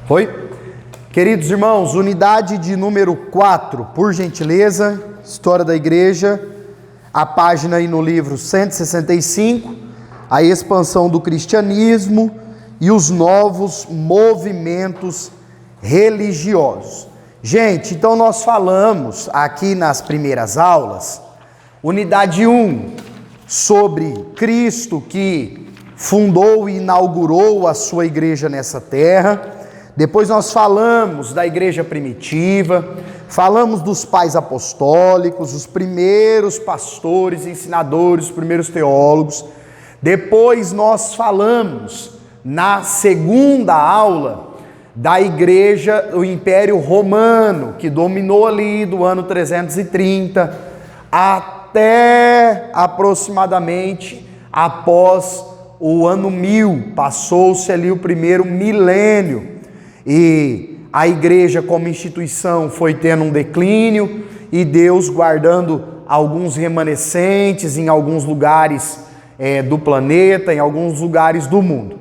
Foi? Queridos irmãos, unidade de número 4, por gentileza, História da Igreja, a página aí no livro 165, a expansão do cristianismo e os novos movimentos religiosos. Gente, então nós falamos aqui nas primeiras aulas, unidade 1, sobre Cristo que fundou e inaugurou a sua igreja nessa terra. Depois nós falamos da igreja primitiva, falamos dos pais apostólicos, os primeiros pastores, ensinadores, os primeiros teólogos. Depois nós falamos, na segunda aula, da igreja, o Império Romano, que dominou ali do ano 330 até aproximadamente após o ano 1000, passou-se ali o primeiro milênio, e a igreja como instituição foi tendo um declínio, e Deus guardando alguns remanescentes em alguns lugares do planeta, em alguns lugares do mundo.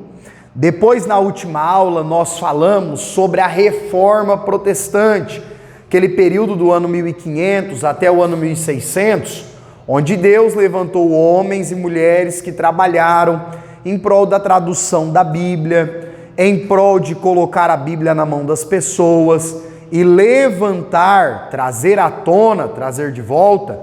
Depois, na última aula, nós falamos sobre a Reforma Protestante, aquele período do ano 1500 até o ano 1600, onde Deus levantou homens e mulheres que trabalharam em prol da tradução da Bíblia, em prol de colocar a Bíblia na mão das pessoas e levantar, trazer à tona, trazer de volta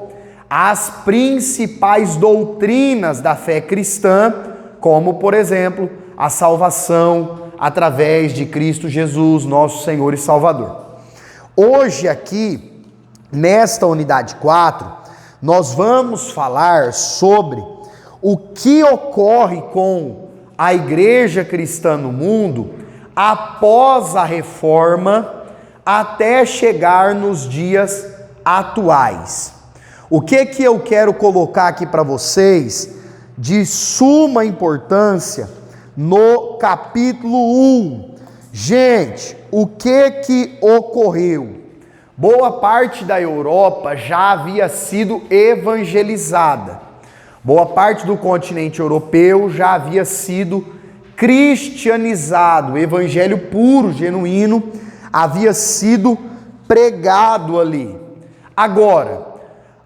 as principais doutrinas da fé cristã, como, por exemplo, a salvação através de Cristo Jesus, nosso Senhor e Salvador. Hoje aqui, nesta unidade 4, nós vamos falar sobre o que ocorre com a igreja cristã no mundo após a reforma até chegar nos dias atuais. O que eu quero colocar aqui para vocês de suma importância no capítulo 1. Gente, o que ocorreu? Boa parte da Europa já havia sido evangelizada. Boa parte do continente europeu já havia sido cristianizado. O evangelho puro, genuíno, havia sido pregado ali. Agora,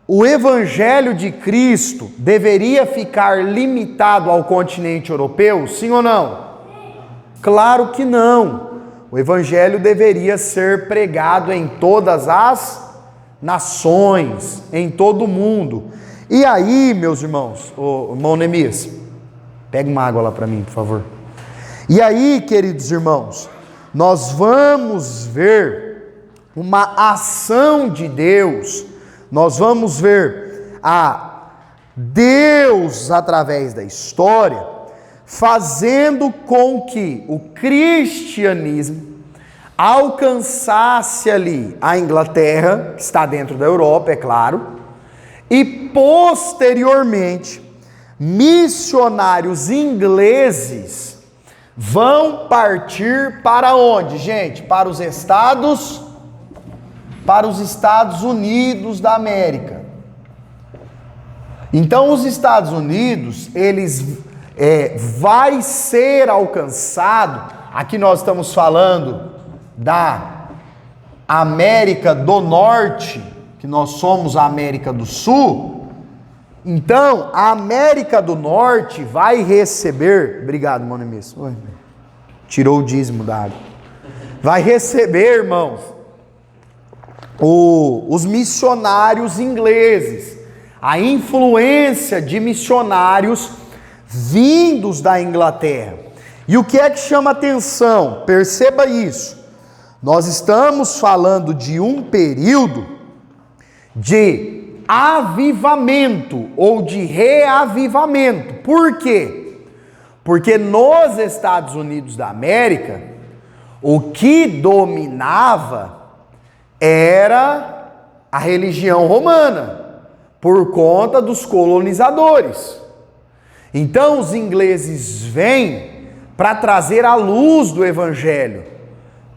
o evangelho de Cristo deveria ficar limitado ao continente europeu, sim ou não? Claro que não. O evangelho deveria ser pregado em todas as nações, em todo o mundo. E aí, meus irmãos, irmão Neemias, pega uma água lá para mim, por favor. E aí, queridos irmãos, nós vamos ver uma ação de Deus, nós vamos ver a Deus, através da história, fazendo com que o cristianismo alcançasse ali a Inglaterra, que está dentro da Europa, é claro, e posteriormente missionários ingleses vão partir para onde, gente? Para os Estados Unidos da América. Então os Estados Unidos, eles vai ser alcançado, aqui nós estamos falando da América do Norte, que nós somos a América do Sul. Então a América do Norte vai receber, obrigado, mano, mesmo, tirou o dízimo da água, vai receber, irmãos, os missionários ingleses, a influência de missionários vindos da Inglaterra. E o que é que chama atenção? Perceba isso. Nós estamos falando de um período de avivamento ou de reavivamento. Por quê? Porque nos Estados Unidos da América, o que dominava era a religião romana, por conta dos colonizadores. Então os ingleses vêm para trazer a luz do evangelho,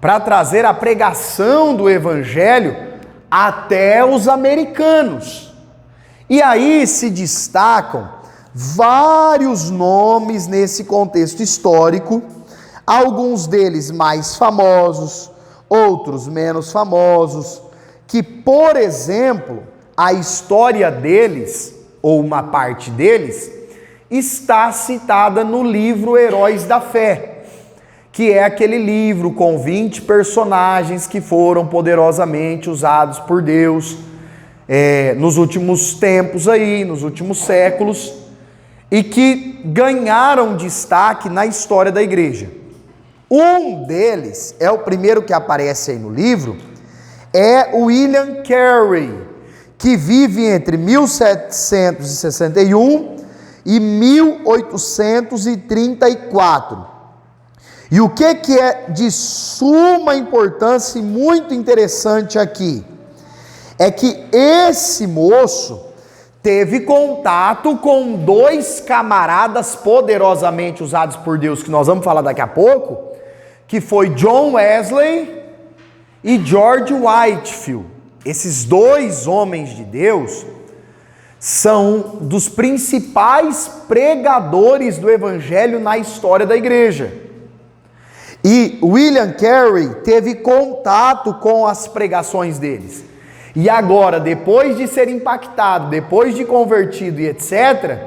para trazer a pregação do evangelho até os americanos. E aí se destacam vários nomes nesse contexto histórico, alguns deles mais famosos, outros menos famosos, que, por exemplo, a história deles, ou uma parte deles, está citada no livro Heróis da Fé, que é aquele livro com 20 personagens que foram poderosamente usados por Deus nos últimos tempos aí, nos últimos séculos, e que ganharam destaque na história da igreja. Um deles, é o primeiro que aparece aí no livro, é William Carey, que vive entre 1761 e 1834. E o que é de suma importância e muito interessante aqui, é que esse moço teve contato com dois camaradas poderosamente usados por Deus, que nós vamos falar daqui a pouco, que foi John Wesley e George Whitefield. Esses dois homens de Deus são dos principais pregadores do evangelho na história da igreja. E William Carey teve contato com as pregações deles. E agora, depois de ser impactado, depois de convertido e etc.,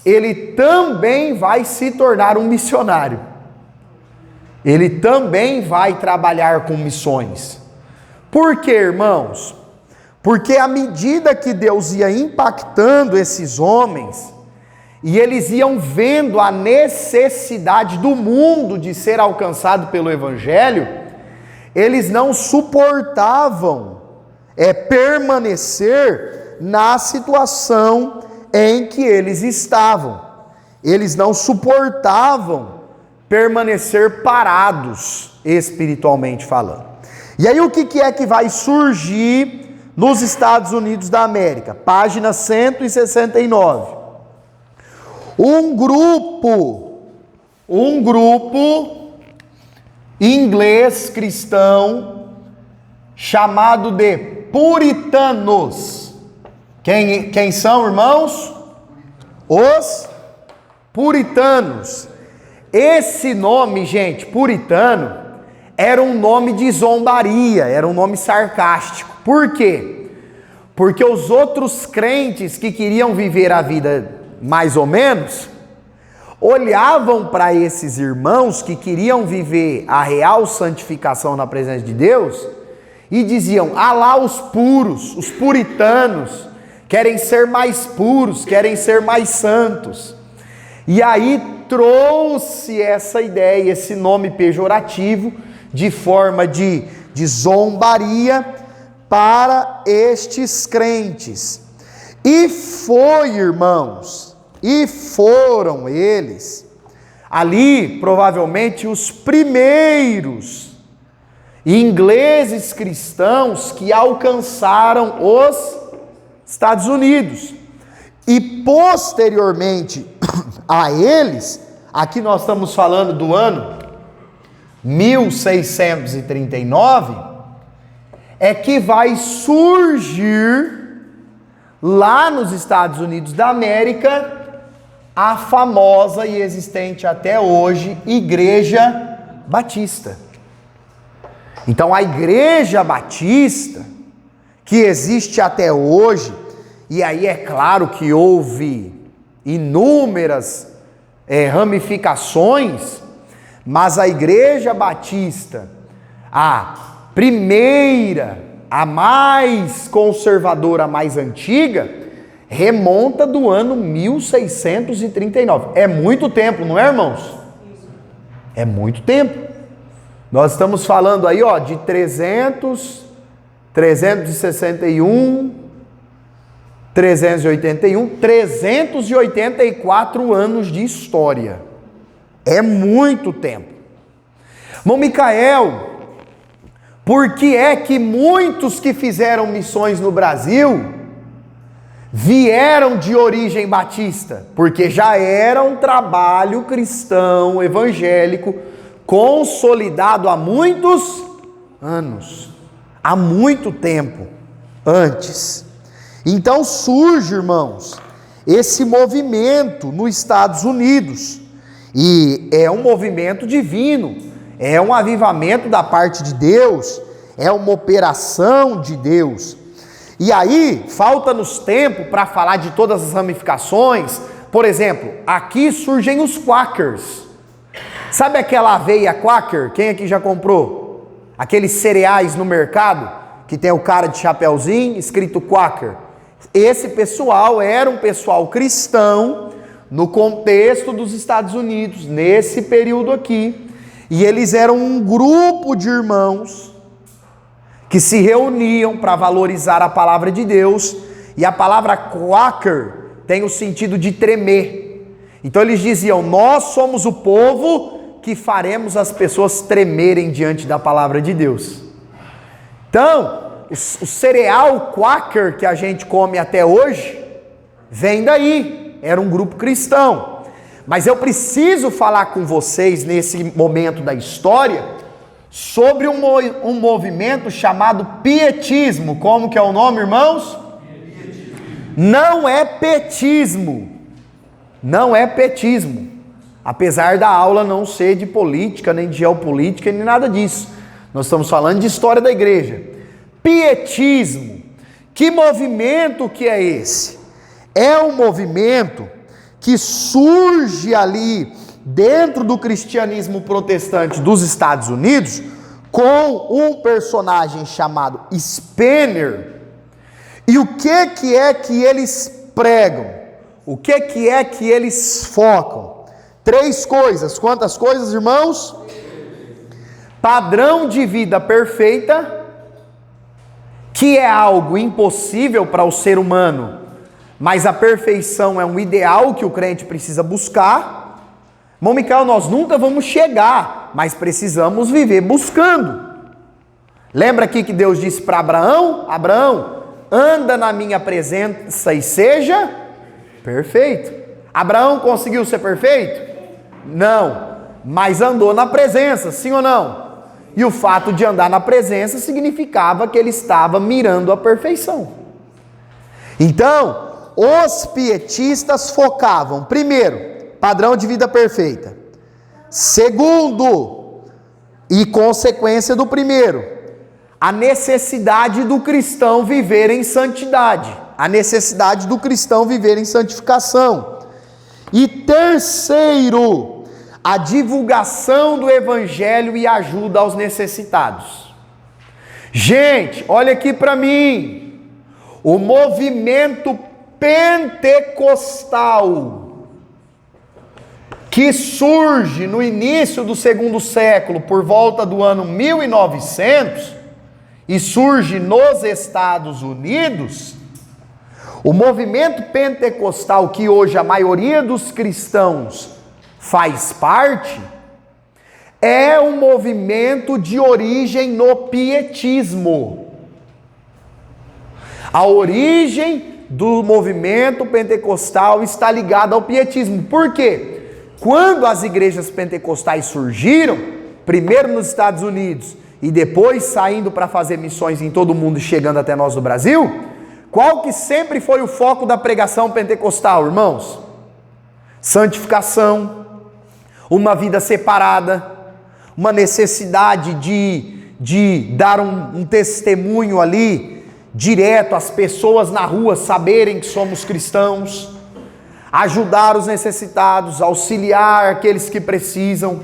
ele também vai se tornar um missionário. Ele também vai trabalhar com missões. Por quê, irmãos? Porque à medida que Deus ia impactando esses homens, e eles iam vendo a necessidade do mundo de ser alcançado pelo Evangelho, eles não suportavam permanecer na situação em que eles estavam. Eles não suportavam permanecer parados, espiritualmente falando. E aí o que é que vai surgir nos Estados Unidos da América? Página 169. Um grupo inglês cristão chamado de puritanos. Quem são, irmãos? Os puritanos. Esse nome, gente, puritano, era um nome de zombaria, era um nome sarcástico. Por quê? Porque os outros crentes que queriam viver a vida mais ou menos, olhavam para esses irmãos que queriam viver a real santificação na presença de Deus e diziam: ah lá os puros, os puritanos, querem ser mais puros, querem ser mais santos. E aí trouxe essa ideia, esse nome pejorativo, de forma de zombaria para estes crentes. E foi, irmãos, e foram eles, ali provavelmente os primeiros ingleses cristãos que alcançaram os Estados Unidos. E posteriormente a eles, aqui nós estamos falando do ano 1639, é que vai surgir lá nos Estados Unidos da América a famosa e existente até hoje Igreja Batista. Então a Igreja Batista, que existe até hoje, e aí é claro que houve inúmeras ramificações, mas a Igreja Batista, a primeira, a mais conservadora, a mais antiga, remonta do ano 1639. É muito tempo, não é, irmãos? É muito tempo. Nós estamos falando aí, de 361, 384 anos de história. É muito tempo. Irmão Micael, por que é que muitos que fizeram missões no Brasil vieram de origem batista? Porque já era um trabalho cristão, evangélico, consolidado há muitos anos, há muito tempo antes. Então surge, irmãos, esse movimento nos Estados Unidos, E é um movimento divino, é um avivamento da parte de Deus, é uma operação de Deus. E aí, falta-nos tempo para falar de todas as ramificações. Por exemplo, aqui surgem os Quakers. Sabe aquela aveia Quaker? Quem aqui já comprou? Aqueles cereais no mercado, que tem o cara de chapeuzinho, escrito Quaker. Esse pessoal era um pessoal cristão, no contexto dos Estados Unidos, nesse período aqui. E eles eram um grupo de irmãos que se reuniam para valorizar a palavra de Deus. E a palavra Quaker tem o sentido de tremer. Então eles diziam: nós somos o povo que faremos as pessoas tremerem diante da palavra de Deus. Então, o cereal Quaker que a gente come até hoje vem daí. Era um grupo cristão. Mas eu preciso falar com vocês nesse momento da história sobre um movimento chamado pietismo. Como que é o nome, irmãos? Não é petismo. Não é petismo. Apesar da aula não ser de política, nem de geopolítica, nem nada disso. Nós estamos falando de história da igreja. Pietismo. Que movimento que é esse? É um movimento que surge ali dentro do cristianismo protestante dos Estados Unidos com um personagem chamado Spener. E o que é que eles pregam? O que é que eles focam? 3 coisas. Quantas coisas, irmãos? Padrão de vida perfeita, que é algo impossível para o ser humano, mas a perfeição é um ideal que o crente precisa buscar. Irmão Micael, nós nunca vamos chegar, mas precisamos viver buscando. Lembra aqui que Deus disse para Abraão: Abraão, anda na minha presença e seja perfeito. Abraão conseguiu ser perfeito? Não, mas andou na presença, sim ou não? E o fato de andar na presença significava que ele estava mirando a perfeição. Então, os pietistas focavam, primeiro, padrão de vida perfeita. Segundo, e consequência do primeiro, a necessidade do cristão viver em santidade. A necessidade do cristão viver em santificação. E terceiro, a divulgação do evangelho e ajuda aos necessitados. Gente, olha aqui para mim. O movimento pentecostal, que surge no início do 2º século, por volta do ano 1900, e surge nos Estados Unidos, o movimento pentecostal, que hoje a maioria dos cristãos faz parte, é um movimento de origem no pietismo. A origem do movimento pentecostal está ligada ao pietismo. Por quê? Quando as igrejas pentecostais surgiram, primeiro nos Estados Unidos e depois saindo para fazer missões em todo o mundo e chegando até nós no Brasil, qual que sempre foi o foco da pregação pentecostal, irmãos? Santificação, uma vida separada, uma necessidade de dar um testemunho ali, direto às pessoas na rua saberem que somos cristãos, ajudar os necessitados, auxiliar aqueles que precisam.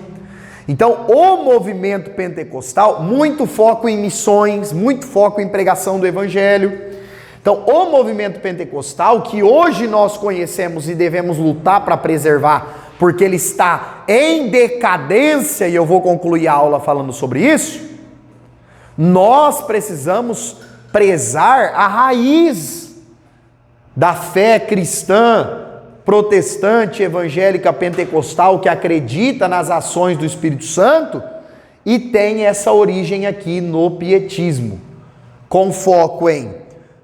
Então, o movimento pentecostal, muito foco em missões, muito foco em pregação do evangelho. Então, o movimento pentecostal, que hoje nós conhecemos e devemos lutar para preservar, porque ele está em decadência, e eu vou concluir a aula falando sobre isso, nós precisamos prezar a raiz da fé cristã, protestante, evangélica, pentecostal, que acredita nas ações do Espírito Santo e tem essa origem aqui no pietismo, com foco em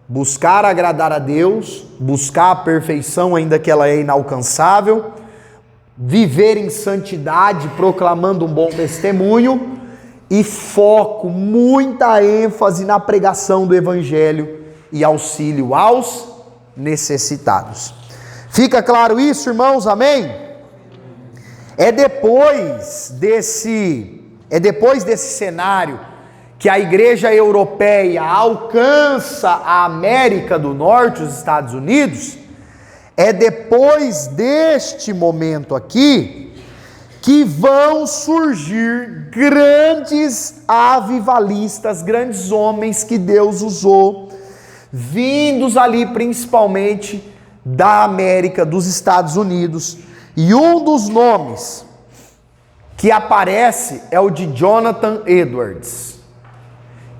buscar agradar a Deus, buscar a perfeição ainda que ela é inalcançável, viver em santidade, proclamando um bom testemunho e foco, muita ênfase na pregação do evangelho e auxílio aos necessitados. Fica claro isso, irmãos? Amém? É depois desse cenário que a igreja europeia alcança a América do Norte, os Estados Unidos. É depois deste momento aqui que vão surgir grandes avivalistas, grandes homens que Deus usou, vindos ali principalmente da América, dos Estados Unidos. E um dos nomes que aparece é o de Jonathan Edwards.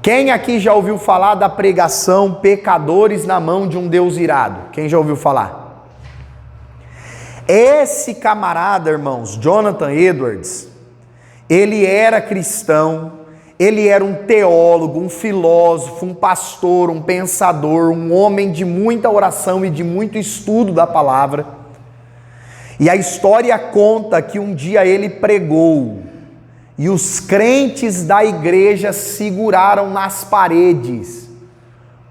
Quem aqui já ouviu falar da pregação Pecadores na Mão de um Deus Irado? Quem já ouviu falar? Esse camarada, irmãos, Jonathan Edwards, ele era cristão, ele era um teólogo, um filósofo, um pastor, um pensador, um homem de muita oração e de muito estudo da palavra. E a história conta que um dia ele pregou e os crentes da igreja seguraram nas paredes,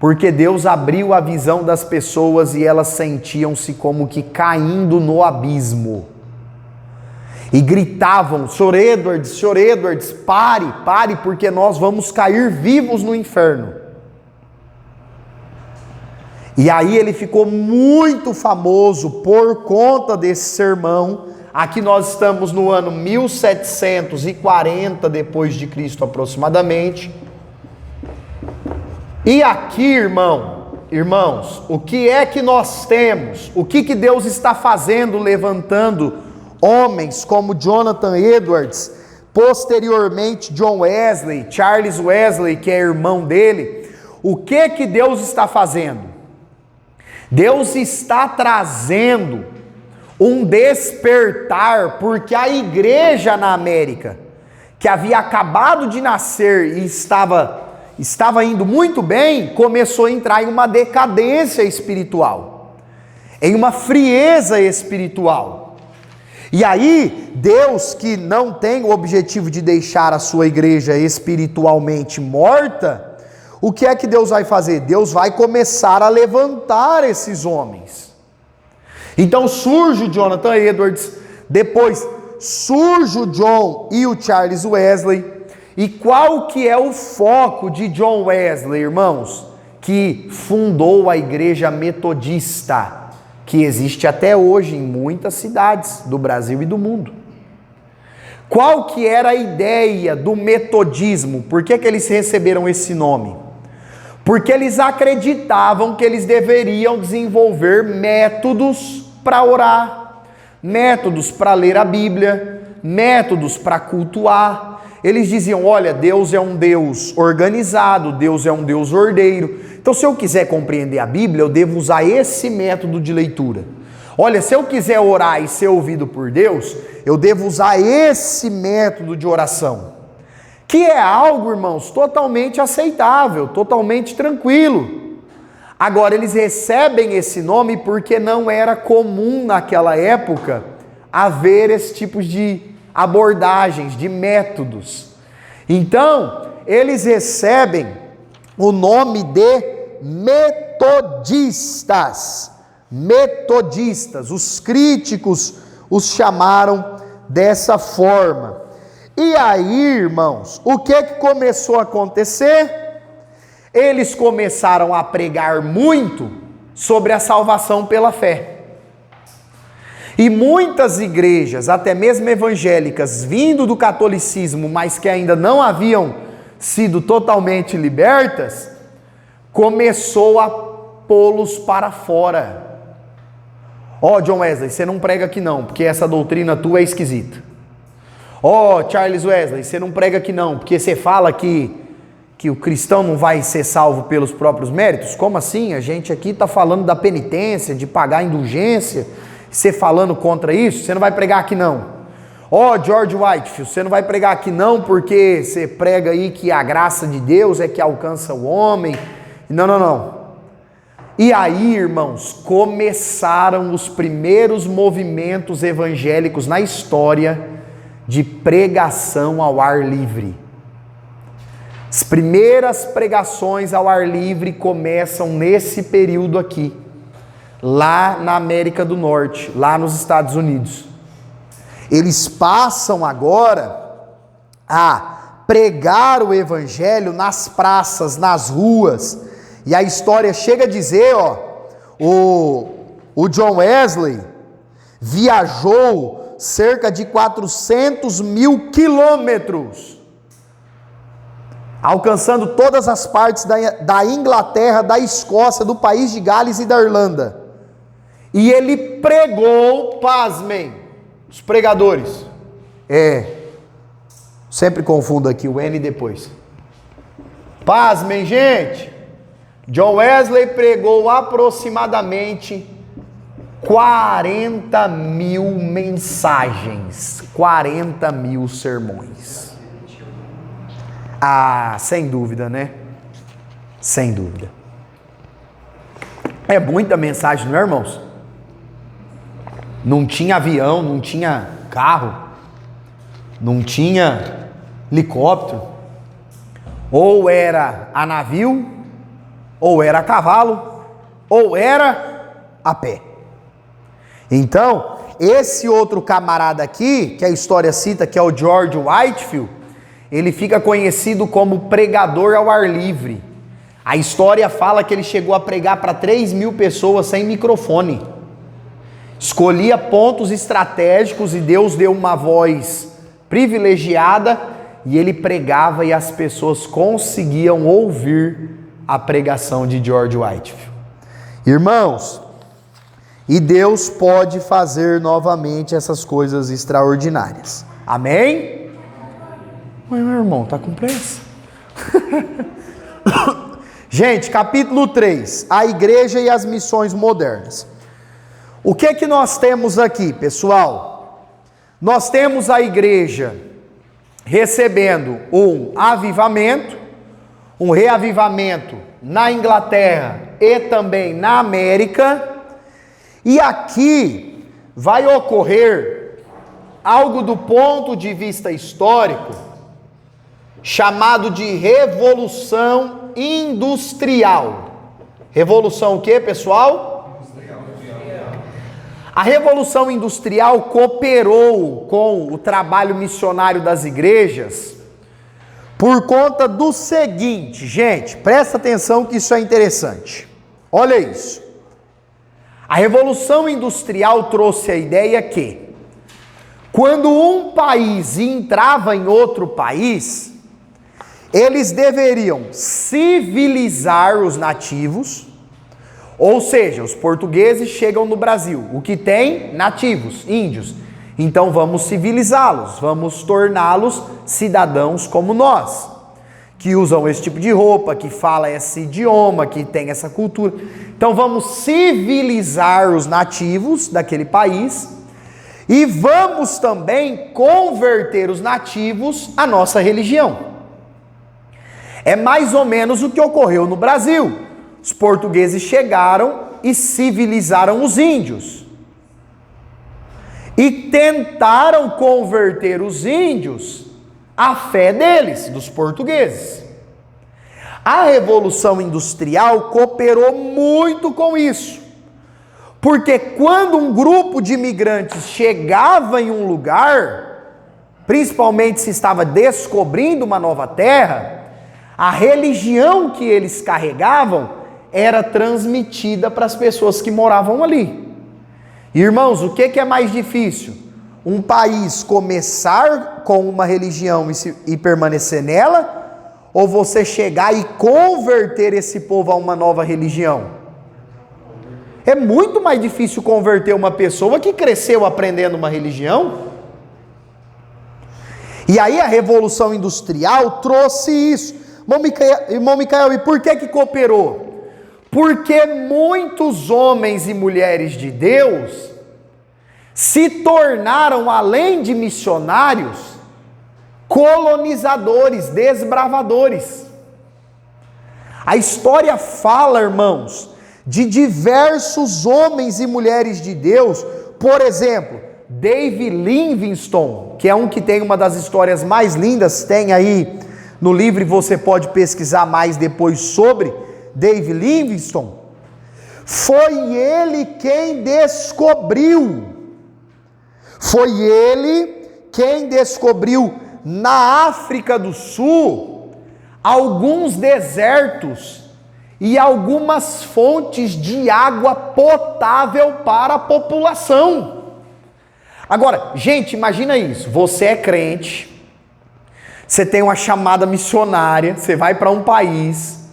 porque Deus abriu a visão das pessoas e elas sentiam-se como que caindo no abismo. E gritavam: Sr. Edwards, pare, porque nós vamos cair vivos no inferno. E aí ele ficou muito famoso por conta desse sermão. Aqui nós estamos no ano 1740 depois de Cristo aproximadamente. E aqui, irmãos, o que é que nós temos? O que Deus está fazendo, levantando homens como Jonathan Edwards, posteriormente John Wesley, Charles Wesley, que é irmão dele. O que Deus está fazendo? Deus está trazendo um despertar, porque a igreja na América, que havia acabado de nascer e estava indo muito bem, começou a entrar em uma decadência espiritual, em uma frieza espiritual. E aí, Deus, que não tem o objetivo de deixar a sua igreja espiritualmente morta, o que é que Deus vai fazer? Deus vai começar a levantar esses homens. Então surge o Jonathan Edwards, depois surge o John e o Charles Wesley. E qual que é o foco de John Wesley, irmãos? Que fundou a igreja metodista, que existe até hoje em muitas cidades do Brasil e do mundo. Qual que era a ideia do metodismo? Por que eles receberam esse nome? Porque eles acreditavam que eles deveriam desenvolver métodos para orar, métodos para ler a Bíblia, métodos para cultuar. Eles diziam: olha, Deus é um Deus organizado, Deus é um Deus ordeiro. Então, se eu quiser compreender a Bíblia, eu devo usar esse método de leitura. Olha, se eu quiser orar e ser ouvido por Deus, eu devo usar esse método de oração. Que é algo, irmãos, totalmente aceitável, totalmente tranquilo. Agora, eles recebem esse nome porque não era comum naquela época haver esse tipo de abordagens, de métodos. Então, eles recebem o nome de metodistas. Metodistas, os críticos os chamaram dessa forma. E aí, irmãos, o que começou a acontecer? Eles começaram a pregar muito sobre a salvação pela fé. E muitas igrejas, até mesmo evangélicas, vindo do catolicismo, mas que ainda não haviam sido totalmente libertas, começou a pô-los para fora. John Wesley, você não prega aqui não, porque essa doutrina tua é esquisita. Charles Wesley, você não prega aqui não, porque você fala que o cristão não vai ser salvo pelos próprios méritos. Como assim? A gente aqui está falando da penitência, de pagar a indulgência. Você falando contra isso, você não vai pregar aqui não. George Whitefield, você não vai pregar aqui não, porque você prega aí que a graça de Deus é que alcança o homem. Não. E aí, irmãos, começaram os primeiros movimentos evangélicos na história de pregação ao ar livre. As primeiras pregações ao ar livre começam nesse período aqui, lá na América do Norte, lá nos Estados Unidos. Eles passam agora a pregar o evangelho nas praças, nas ruas. E a história chega a dizer, o John Wesley viajou cerca de 400 mil quilômetros, alcançando todas as partes da Inglaterra, da Escócia, do país de Gales e da Irlanda. E ele pregou, pasmem, os pregadores. Sempre confundo aqui o N depois. Pasmem, gente. John Wesley pregou aproximadamente 40 mil mensagens, 40 mil sermões. Sem dúvida, né? Sem dúvida. É muita mensagem, não é, irmãos? Não tinha avião, não tinha carro, não tinha helicóptero. Ou era a navio, ou era a cavalo, ou era a pé. Então, esse outro camarada aqui, que a história cita, que é o George Whitefield, ele fica conhecido como pregador ao ar livre. A história fala que ele chegou a pregar para 3 mil pessoas sem microfone. Escolhia pontos estratégicos e Deus deu uma voz privilegiada e ele pregava e as pessoas conseguiam ouvir a pregação de George Whitefield. Irmãos, e Deus pode fazer novamente essas coisas extraordinárias. Amém? Mas meu irmão, tá com pressa? Gente, capítulo 3, a igreja e as missões modernas. O que nós temos aqui, pessoal? Nós temos a igreja recebendo um avivamento, um reavivamento na Inglaterra e também na América, e aqui vai ocorrer algo do ponto de vista histórico, chamado de Revolução Industrial. Revolução o que, pessoal? A Revolução Industrial cooperou com o trabalho missionário das igrejas por conta do seguinte, gente, presta atenção que isso é interessante. Olha isso. A Revolução Industrial trouxe a ideia que, quando um país entrava em outro país, eles deveriam civilizar os nativos, ou seja, os portugueses chegam no Brasil, o que tem? Nativos, índios. Então vamos civilizá-los, vamos torná-los cidadãos como nós, que usam esse tipo de roupa, que fala esse idioma, que tem essa cultura. Então vamos civilizar os nativos daquele país e vamos também converter os nativos à nossa religião. É mais ou menos o que ocorreu no Brasil. Os portugueses chegaram e civilizaram os índios. E tentaram converter os índios à fé deles, dos portugueses. A Revolução Industrial cooperou muito com isso. Porque quando um grupo de imigrantes chegava em um lugar, principalmente se estava descobrindo uma nova terra, a religião que eles carregavam era transmitida para as pessoas que moravam ali. Irmãos, o que é mais difícil? Um país começar com uma religião e permanecer nela? Ou você chegar e converter esse povo a uma nova religião? É muito mais difícil converter uma pessoa que cresceu aprendendo uma religião. E aí a Revolução Industrial trouxe isso. Irmão Micael, e por que cooperou? Porque muitos homens e mulheres de Deus se tornaram, além de missionários, colonizadores, desbravadores. A história fala, irmãos, de diversos homens e mulheres de Deus. Por exemplo, David Livingstone, que é um que tem uma das histórias mais lindas, tem aí no livro, você pode pesquisar mais depois sobre David Livingstone. Foi ele quem descobriu, Foi ele quem descobriu na África do Sul alguns desertos e algumas fontes de água potável para a população. Agora, gente, imagina isso, você é crente, você tem uma chamada missionária, você vai para um país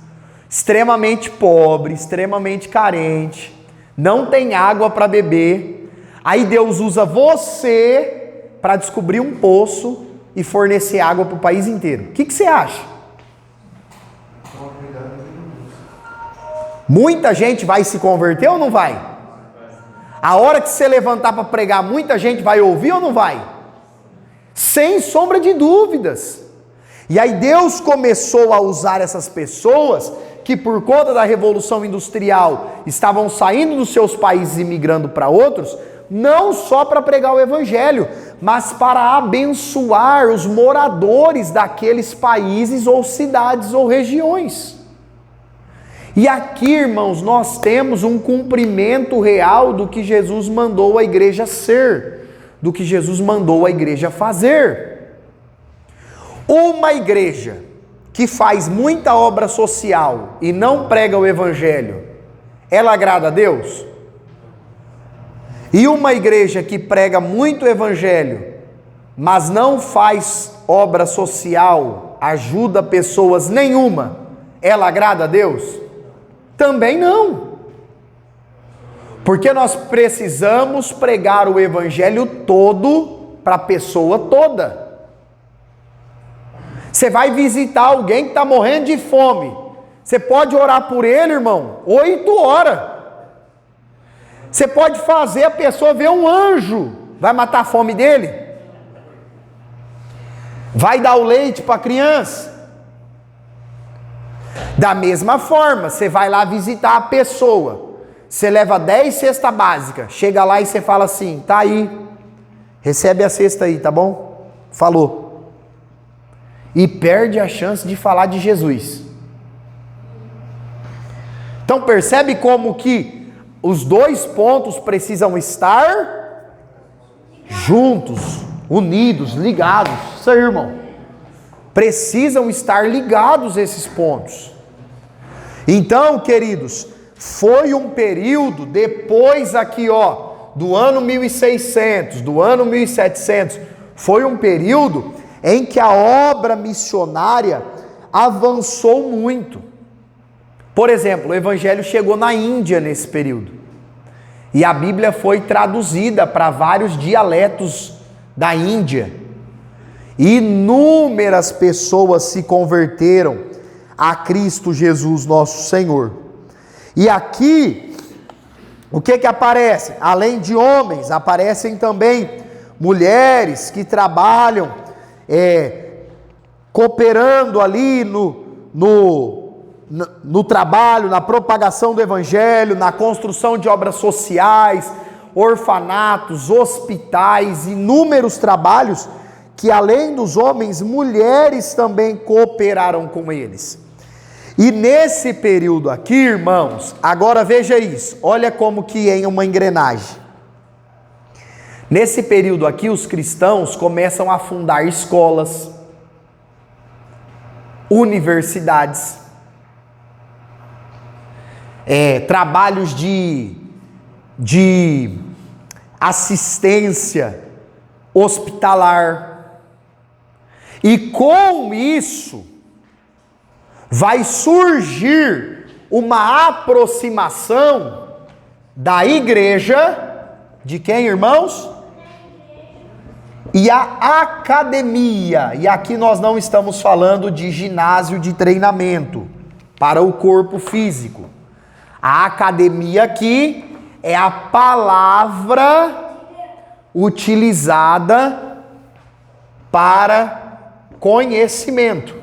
extremamente pobre, extremamente carente, não tem água para beber, aí Deus usa você para descobrir um poço e fornecer água para o país inteiro. O que você acha? Muita gente vai se converter ou não vai? A hora que você levantar para pregar, muita gente vai ouvir ou não vai? Sem sombra de dúvidas. E aí Deus começou a usar essas pessoas que por conta da Revolução Industrial estavam saindo dos seus países e migrando para outros, não só para pregar o Evangelho, mas para abençoar os moradores daqueles países ou cidades ou regiões. E aqui, irmãos, nós temos um cumprimento real do que Jesus mandou a igreja ser, do que Jesus mandou a igreja fazer. Uma igreja que faz muita obra social e não prega o Evangelho, ela agrada a Deus? E uma igreja que prega muito Evangelho, mas não faz obra social, ajuda pessoas nenhuma, ela agrada a Deus? Também não. Porque nós precisamos pregar o Evangelho todo para a pessoa toda. Você vai visitar alguém que está morrendo de fome, você pode orar por ele, irmão, 8 horas. Você pode fazer a pessoa ver um anjo, vai matar a fome dele? Vai dar o leite para a criança? Da mesma forma, você vai lá visitar a pessoa, você leva 10 cestas básicas, chega lá e você fala assim, tá aí, recebe a cesta aí, tá bom? Falou. E perde a chance de falar de Jesus. Então percebe como que os dois pontos precisam estar juntos, unidos, ligados. Isso aí, irmão. Precisam estar ligados esses pontos. Então, queridos, foi um período depois aqui, do ano 1600, do ano 1700, foi um período em que a obra missionária avançou muito. Por exemplo, o Evangelho chegou na Índia nesse período. E a Bíblia foi traduzida para vários dialetos da Índia. Inúmeras pessoas se converteram a Cristo Jesus nosso Senhor. E aqui, o que aparece? Além de homens, aparecem também mulheres que trabalham, cooperando ali no trabalho, na propagação do Evangelho, na construção de obras sociais, orfanatos, hospitais, inúmeros trabalhos que além dos homens, mulheres também cooperaram com eles. E nesse período aqui, irmãos, agora veja isso, olha como que é uma engrenagem. Nesse período aqui, os cristãos começam a fundar escolas, universidades, trabalhos de assistência hospitalar. E com isso, vai surgir uma aproximação da igreja, de quem, irmãos? E a academia, e aqui nós não estamos falando de ginásio de treinamento para o corpo físico. A academia aqui é a palavra utilizada para conhecimento.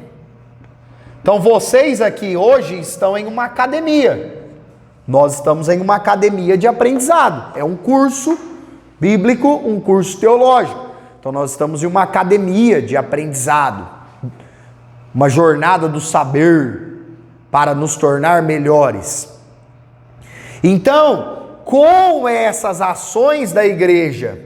Então vocês aqui hoje estão em uma academia. Nós estamos em uma academia de aprendizado. É um curso bíblico, um curso teológico. Então nós estamos em uma academia de aprendizado. Uma jornada do saber para nos tornar melhores. Então, com essas ações da igreja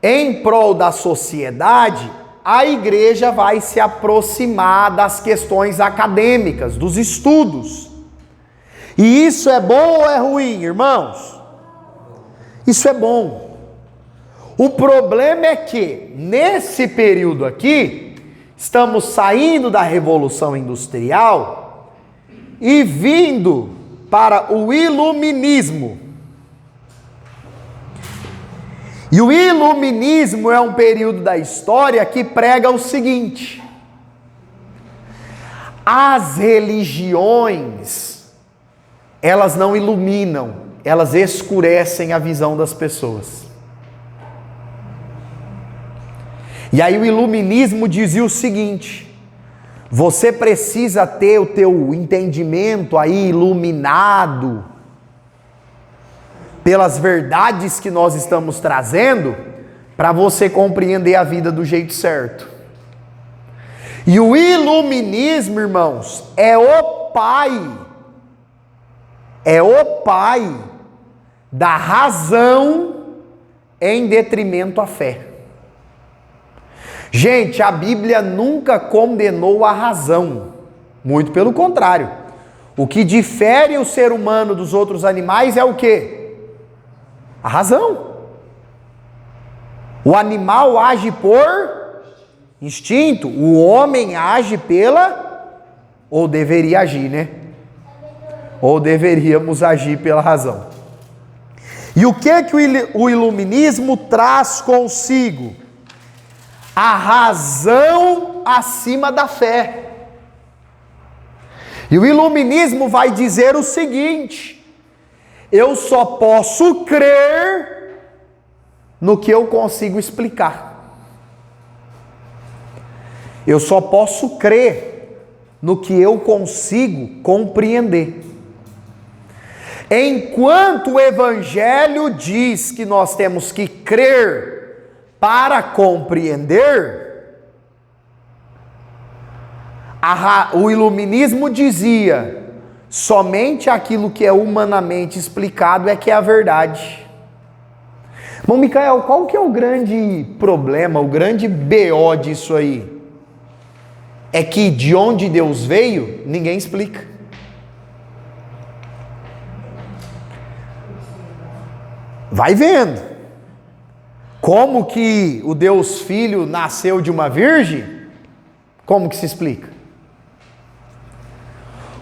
em prol da sociedade, a igreja vai se aproximar das questões acadêmicas, dos estudos. E isso é bom ou é ruim, irmãos? Isso é bom. O problema é que, nesse período aqui, estamos saindo da Revolução Industrial e vindo para o Iluminismo. E o Iluminismo é um período da história que prega o seguinte: as religiões, elas não iluminam, elas escurecem a visão das pessoas. E aí o Iluminismo dizia o seguinte: você precisa ter o teu entendimento aí iluminado pelas verdades que nós estamos trazendo, para você compreender a vida do jeito certo. E o Iluminismo, irmãos, é o pai da razão em detrimento à fé. Gente, a Bíblia nunca condenou a razão, muito pelo contrário. O que difere o ser humano dos outros animais é o quê? A razão. O animal age por instinto, o homem age pela, ou deveria agir, né? Ou deveríamos agir pela razão. E o que o Iluminismo traz consigo? A razão acima da fé. E o Iluminismo vai dizer o seguinte: eu só posso crer no que eu consigo explicar. Eu só posso crer no que eu consigo compreender. Enquanto o Evangelho diz que nós temos que crer para compreender, o Iluminismo dizia: somente aquilo que é humanamente explicado é que é a verdade. Bom, Micael, qual que é o grande problema, o grande BO disso aí? É que de onde Deus veio, ninguém explica. Vai vendo. Como que o Deus Filho nasceu de uma virgem? Como que se explica?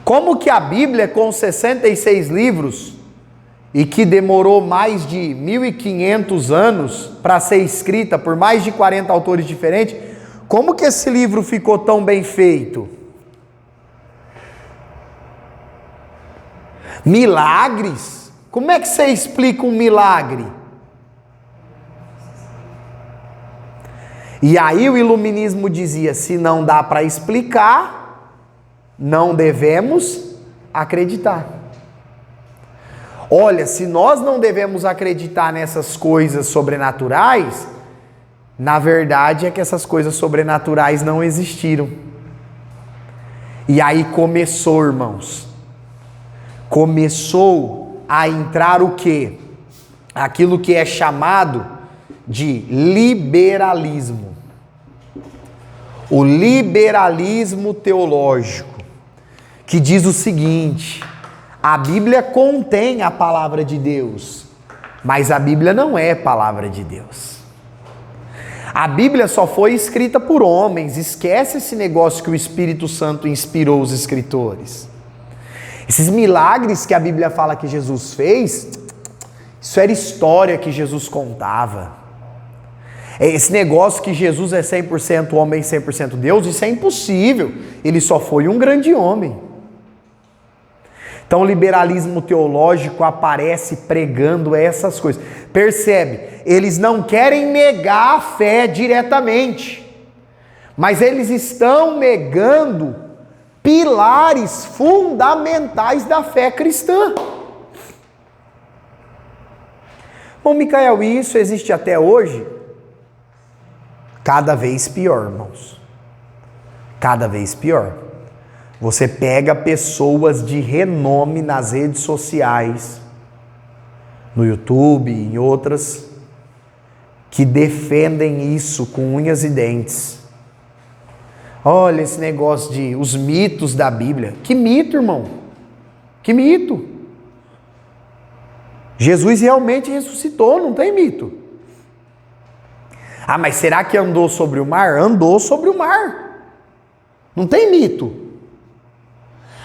Como que a Bíblia, com 66 livros, e que demorou mais de 1.500 anos para ser escrita por mais de 40 autores diferentes, como que esse livro ficou tão bem feito? Milagres? Como é que você explica um milagre? E aí o Iluminismo dizia: se não dá para explicar, não devemos acreditar. Olha, se nós não devemos acreditar nessas coisas sobrenaturais, na verdade é que essas coisas sobrenaturais não existiram. E aí começou, irmãos, começou a entrar o quê? Aquilo que é chamado de liberalismo. O liberalismo teológico, que diz o seguinte: a Bíblia contém a palavra de Deus, mas a Bíblia não é palavra de Deus. A Bíblia só foi escrita por homens. Esquece esse negócio que o Espírito Santo inspirou os escritores. Esses milagres que a Bíblia fala que Jesus fez, isso era história que Jesus contava. Esse negócio que Jesus é 100% homem e 100% Deus, isso é impossível. Ele só foi um grande homem. Então o liberalismo teológico aparece pregando essas coisas. Percebe? Eles não querem negar a fé diretamente, mas eles estão negando pilares fundamentais da fé cristã. Bom, Micael, e isso existe até hoje? Cada vez pior, irmãos. Cada vez pior. Você pega pessoas de renome nas redes sociais, no YouTube, em outras, que defendem isso com unhas e dentes. Olha esse negócio de os mitos da Bíblia. Que mito, irmão? Que mito? Jesus realmente ressuscitou, não tem mito. Ah, mas será que andou sobre o mar? Andou sobre o mar. Não tem mito.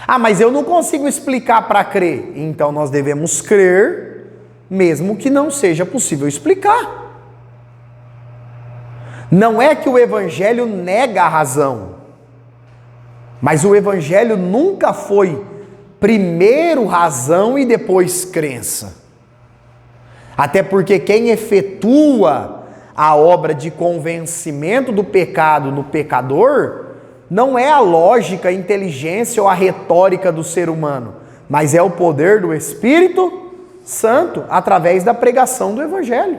Ah, mas eu não consigo explicar para crer. Então nós devemos crer, mesmo que não seja possível explicar. Não é que o Evangelho nega a razão, mas o Evangelho nunca foi primeiro razão e depois crença. Até porque quem efetua a obra de convencimento do pecado no pecador não é a lógica, a inteligência ou a retórica do ser humano, mas é o poder do Espírito Santo através da pregação do Evangelho.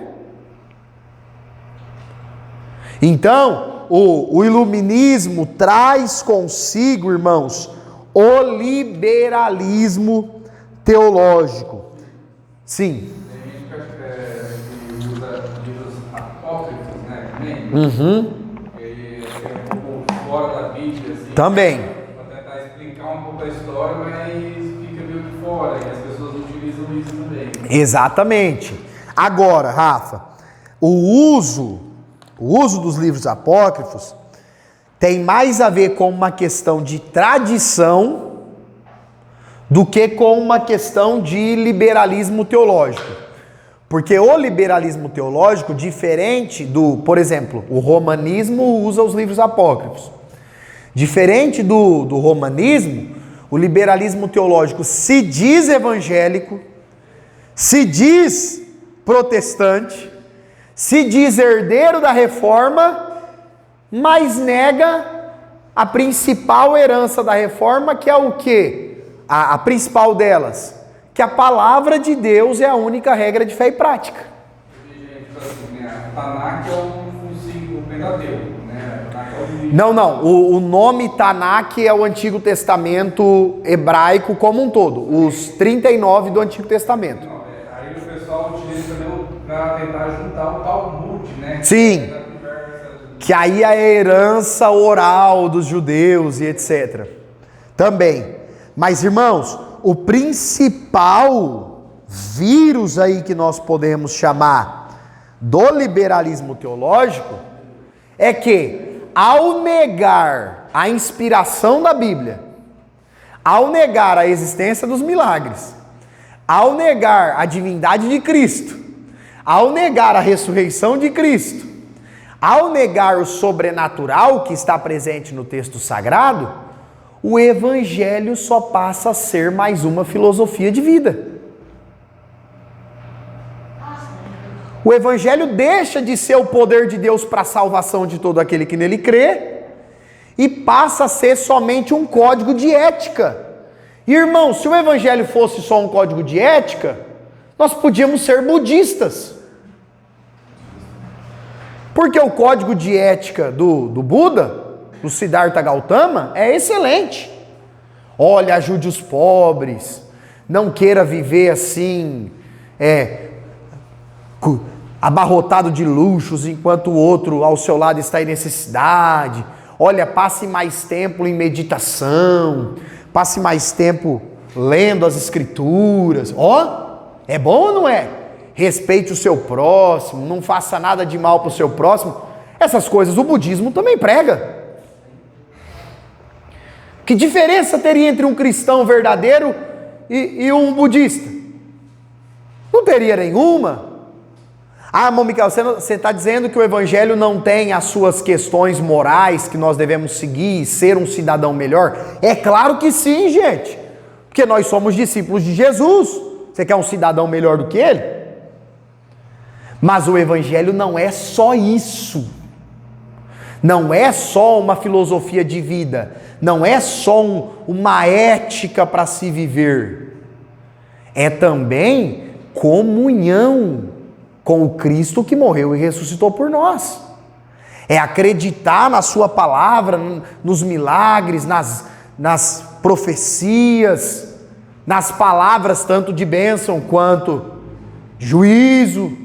Então, o iluminismo traz consigo, irmãos, o liberalismo teológico. Sim. Tem gente que usa livros apócrifos, né? E é um pouco fora da Bíblia, assim. Também. Para tentar explicar um pouco a história, mas fica meio que fora, e as pessoas utilizam isso também. Exatamente. Agora, Rafa, o uso dos livros apócrifos tem mais a ver com uma questão de tradição do que com uma questão de liberalismo teológico. Porque o liberalismo teológico, diferente do, por exemplo, o romanismo usa os livros apócrifos. Diferente do romanismo, o liberalismo teológico se diz evangélico, se diz protestante, se diz herdeiro da reforma, mas nega a principal herança da reforma, que é o quê? A principal delas, que a palavra de Deus é a única regra de fé e prática. A Tanakh é o Pentateuco, né? Não. O nome Tanakh é o Antigo Testamento hebraico como um todo, os 39 do Antigo Testamento. Aí o pessoal utiliza também para tentar juntar o Talmud, né? Sim, que aí é a herança oral dos judeus e etc. Também. Mas, irmãos, o principal vírus aí que nós podemos chamar do liberalismo teológico é que, ao negar a inspiração da Bíblia, ao negar a existência dos milagres, ao negar a divindade de Cristo, ao negar a ressurreição de Cristo, ao negar o sobrenatural que está presente no texto sagrado, o Evangelho só passa a ser mais uma filosofia de vida. O Evangelho deixa de ser o poder de Deus para a salvação de todo aquele que nele crê e passa a ser somente um código de ética. Irmão, se o Evangelho fosse só um código de ética, nós podíamos ser budistas. Porque o código de ética do Buda, do Siddhartha Gautama, é excelente. Olha, ajude os pobres, não queira viver assim, abarrotado de luxos, enquanto o outro ao seu lado está em necessidade. Olha, passe mais tempo em meditação, passe mais tempo lendo as escrituras. É bom ou não é? Respeite o seu próximo, não faça nada de mal para o seu próximo. Essas coisas o budismo também prega. Que diferença teria entre um cristão verdadeiro e um budista? Não teria nenhuma. Ah, irmão Micael, você está dizendo que o Evangelho não tem as suas questões morais que nós devemos seguir e ser um cidadão melhor? É claro que sim, gente. Porque nós somos discípulos de Jesus. Você quer um cidadão melhor do que ele? Mas o Evangelho não é só isso. Não é só uma filosofia de vida. Não é só uma ética para se viver. É também comunhão com o Cristo que morreu e ressuscitou por nós. É acreditar na sua palavra, nos milagres, nas profecias, nas palavras tanto de bênção quanto juízo.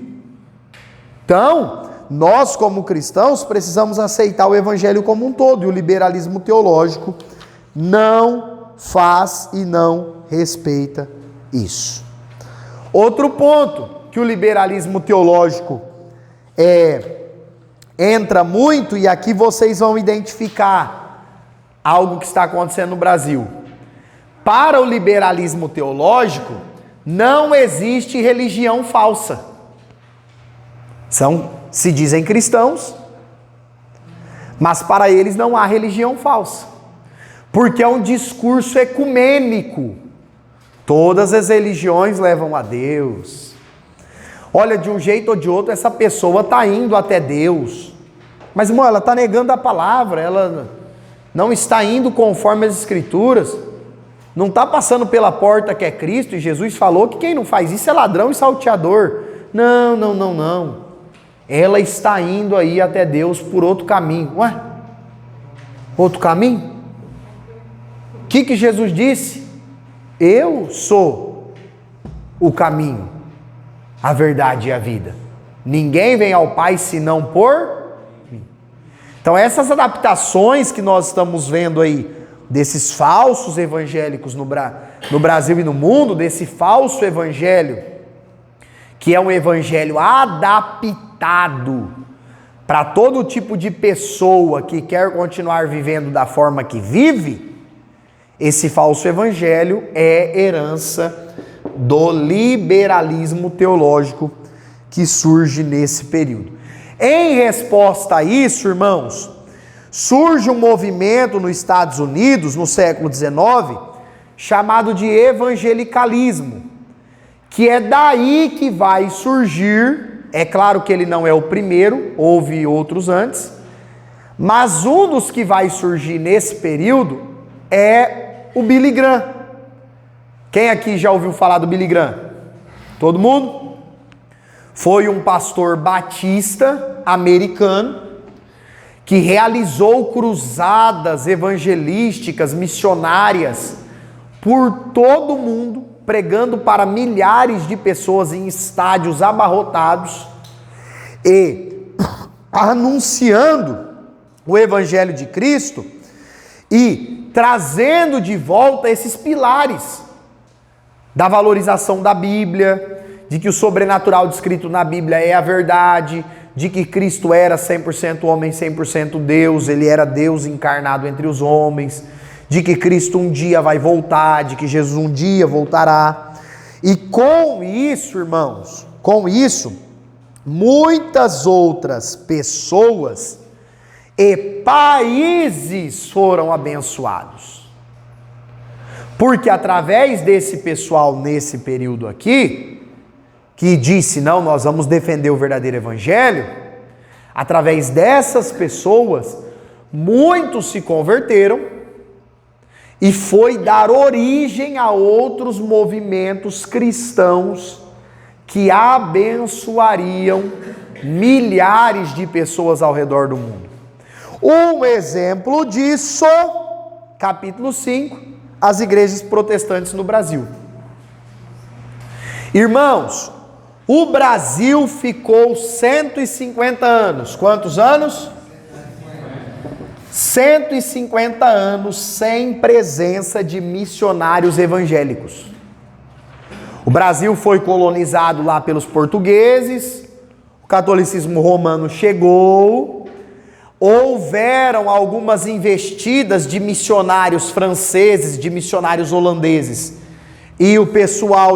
Então, nós como cristãos precisamos aceitar o evangelho como um todo, e o liberalismo teológico não faz e não respeita isso. Outro ponto que o liberalismo teológico entra muito, e aqui vocês vão identificar algo que está acontecendo no Brasil. Para o liberalismo teológico, não existe religião falsa. Se dizem cristãos, mas para eles não há religião falsa, porque é um discurso ecumênico. Todas as religiões levam a Deus. Olha, de um jeito ou de outro, essa pessoa está indo até Deus. Mas, irmão, ela está negando a palavra, ela não está indo conforme as Escrituras, não está passando pela porta que é Cristo, e Jesus falou que quem não faz isso é ladrão e salteador. Não. Ela está indo aí até Deus por outro caminho. Ué? Outro caminho? O que Jesus disse? Eu sou o caminho, a verdade e a vida. Ninguém vem ao Pai senão por mim. Então essas adaptações que nós estamos vendo aí, desses falsos evangélicos no Brasil e no mundo, desse falso evangelho, que é um evangelho adaptado para todo tipo de pessoa que quer continuar vivendo da forma que vive, esse falso evangelho é herança do liberalismo teológico que surge nesse período. Em resposta a isso, irmãos, surge um movimento nos Estados Unidos, no século XIX, chamado de evangelicalismo, que é daí que vai surgir, é claro que ele não é o primeiro, houve outros antes, mas um dos que vai surgir nesse período é o Billy Graham. Quem aqui já ouviu falar do Billy Graham? Todo mundo? Foi um pastor batista americano que realizou cruzadas evangelísticas, missionárias por todo o mundo, pregando para milhares de pessoas em estádios abarrotados e anunciando o evangelho de Cristo e trazendo de volta esses pilares da valorização da Bíblia, de que o sobrenatural descrito na Bíblia é a verdade, de que Cristo era 100% homem, 100% Deus, ele era Deus encarnado entre os homens, de que Cristo um dia vai voltar, de que Jesus um dia voltará. E com isso, irmãos, com isso, muitas outras pessoas e países foram abençoados. Porque através desse pessoal nesse período aqui, que disse, não, nós vamos defender o verdadeiro evangelho, através dessas pessoas, muitos se converteram e foi dar origem a outros movimentos cristãos que abençoariam milhares de pessoas ao redor do mundo. Um exemplo disso, capítulo 5, as igrejas protestantes no Brasil. Irmãos, o Brasil ficou 150 anos. Quantos anos? 150 anos sem presença de missionários evangélicos. O Brasil foi colonizado lá pelos portugueses, o catolicismo romano chegou, houveram algumas investidas de missionários franceses, de missionários holandeses, e o pessoal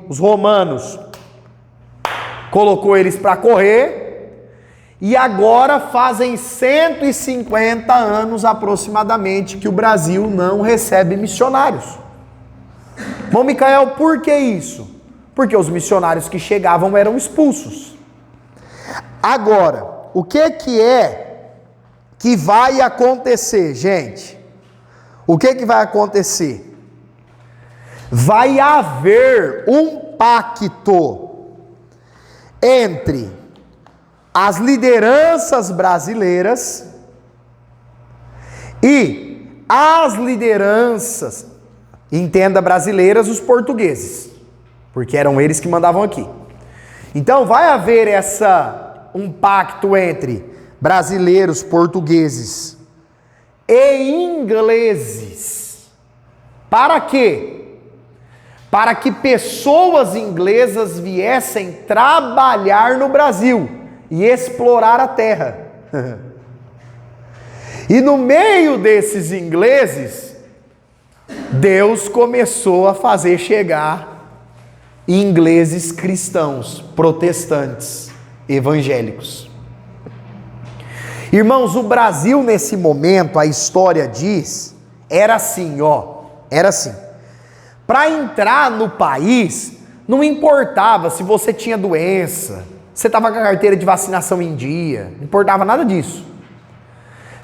os romanos colocou eles para correr, e agora fazem 150 anos aproximadamente que o Brasil não recebe missionários. Bom, Micael, por que isso? Porque os missionários que chegavam eram expulsos. Agora, o que é que vai acontecer, gente? O que vai acontecer? Vai haver um pacto entre as lideranças brasileiras e as lideranças, entenda brasileiras, os portugueses, porque eram eles que mandavam aqui. Então vai haver um pacto entre brasileiros, portugueses e ingleses. Para quê? Para que pessoas inglesas viessem trabalhar no Brasil e explorar a terra. E no meio desses ingleses, Deus começou a fazer chegar ingleses cristãos, protestantes, evangélicos. Irmãos, o Brasil nesse momento, a história diz, era assim, era assim. Para entrar no país, não importava se você tinha doença, você estava com a carteira de vacinação em dia, não importava nada disso.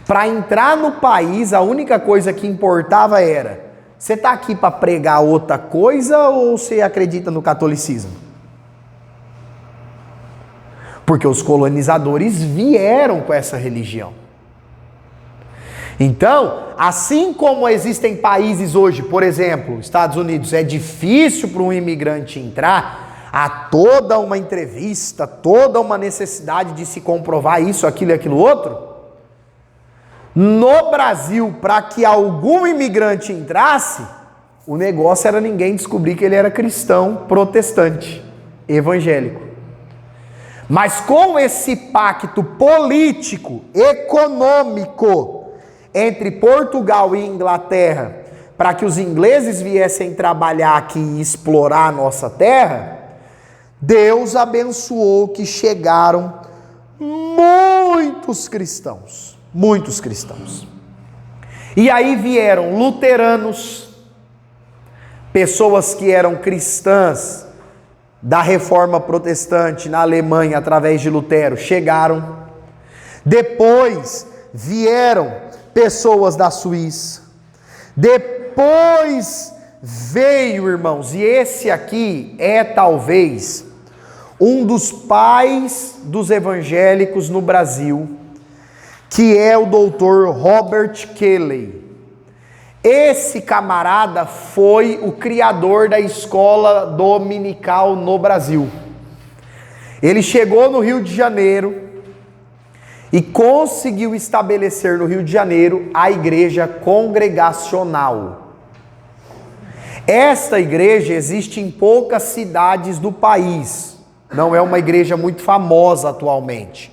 Para entrar no país, a única coisa que importava era: você está aqui para pregar outra coisa ou você acredita no catolicismo? Porque os colonizadores vieram com essa religião. Então, assim como existem países hoje, por exemplo, Estados Unidos, é difícil para um imigrante entrar, há toda uma entrevista, toda uma necessidade de se comprovar isso, aquilo e aquilo outro. No Brasil, para que algum imigrante entrasse, o negócio era ninguém descobrir que ele era cristão, protestante, evangélico. Mas com esse pacto político, econômico, entre Portugal e Inglaterra, para que os ingleses viessem trabalhar aqui e explorar a nossa terra, Deus abençoou que chegaram muitos cristãos. Muitos cristãos. E aí vieram luteranos, pessoas que eram cristãs da Reforma Protestante na Alemanha através de Lutero, chegaram. Depois vieram pessoas da Suíça. Depois veio, irmãos, e esse aqui é talvez um dos pais dos evangélicos no Brasil, que é o doutor Robert Kelley. Esse camarada foi o criador da escola dominical no Brasil. Ele chegou no Rio de Janeiro e conseguiu estabelecer no Rio de Janeiro a igreja congregacional. Esta igreja existe em poucas cidades do país. Não é uma igreja muito famosa atualmente.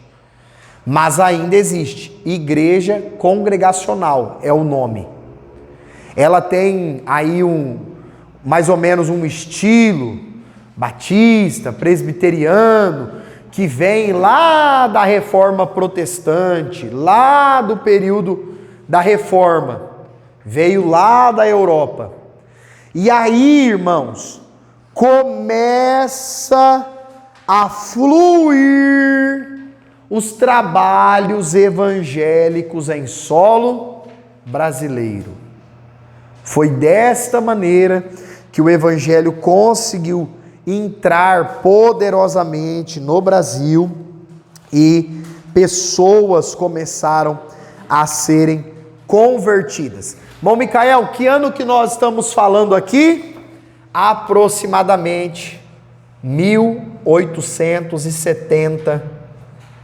Mas ainda existe. Igreja congregacional é o nome. Ela tem aí mais ou menos um estilo batista, presbiteriano, que vem lá da Reforma Protestante, lá do período da Reforma. Veio lá da Europa. E aí, irmãos, começa a fluir os trabalhos evangélicos em solo brasileiro. Foi desta maneira que o evangelho conseguiu entrar poderosamente no Brasil e pessoas começaram a serem convertidas. Bom, Micael, que ano que nós estamos falando aqui? Aproximadamente 1870,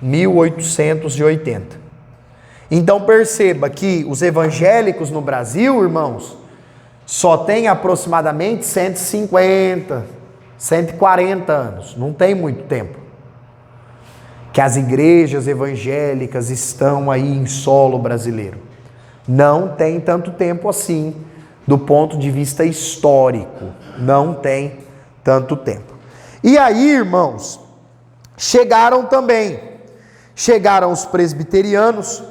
1880. Então perceba que os evangélicos no Brasil, irmãos, só tem aproximadamente 150, 140 anos. Não tem muito tempo que as igrejas evangélicas estão aí em solo brasileiro. Não tem tanto tempo assim, do ponto de vista histórico. Não tem tanto tempo. E aí, irmãos, chegaram os presbiterianos,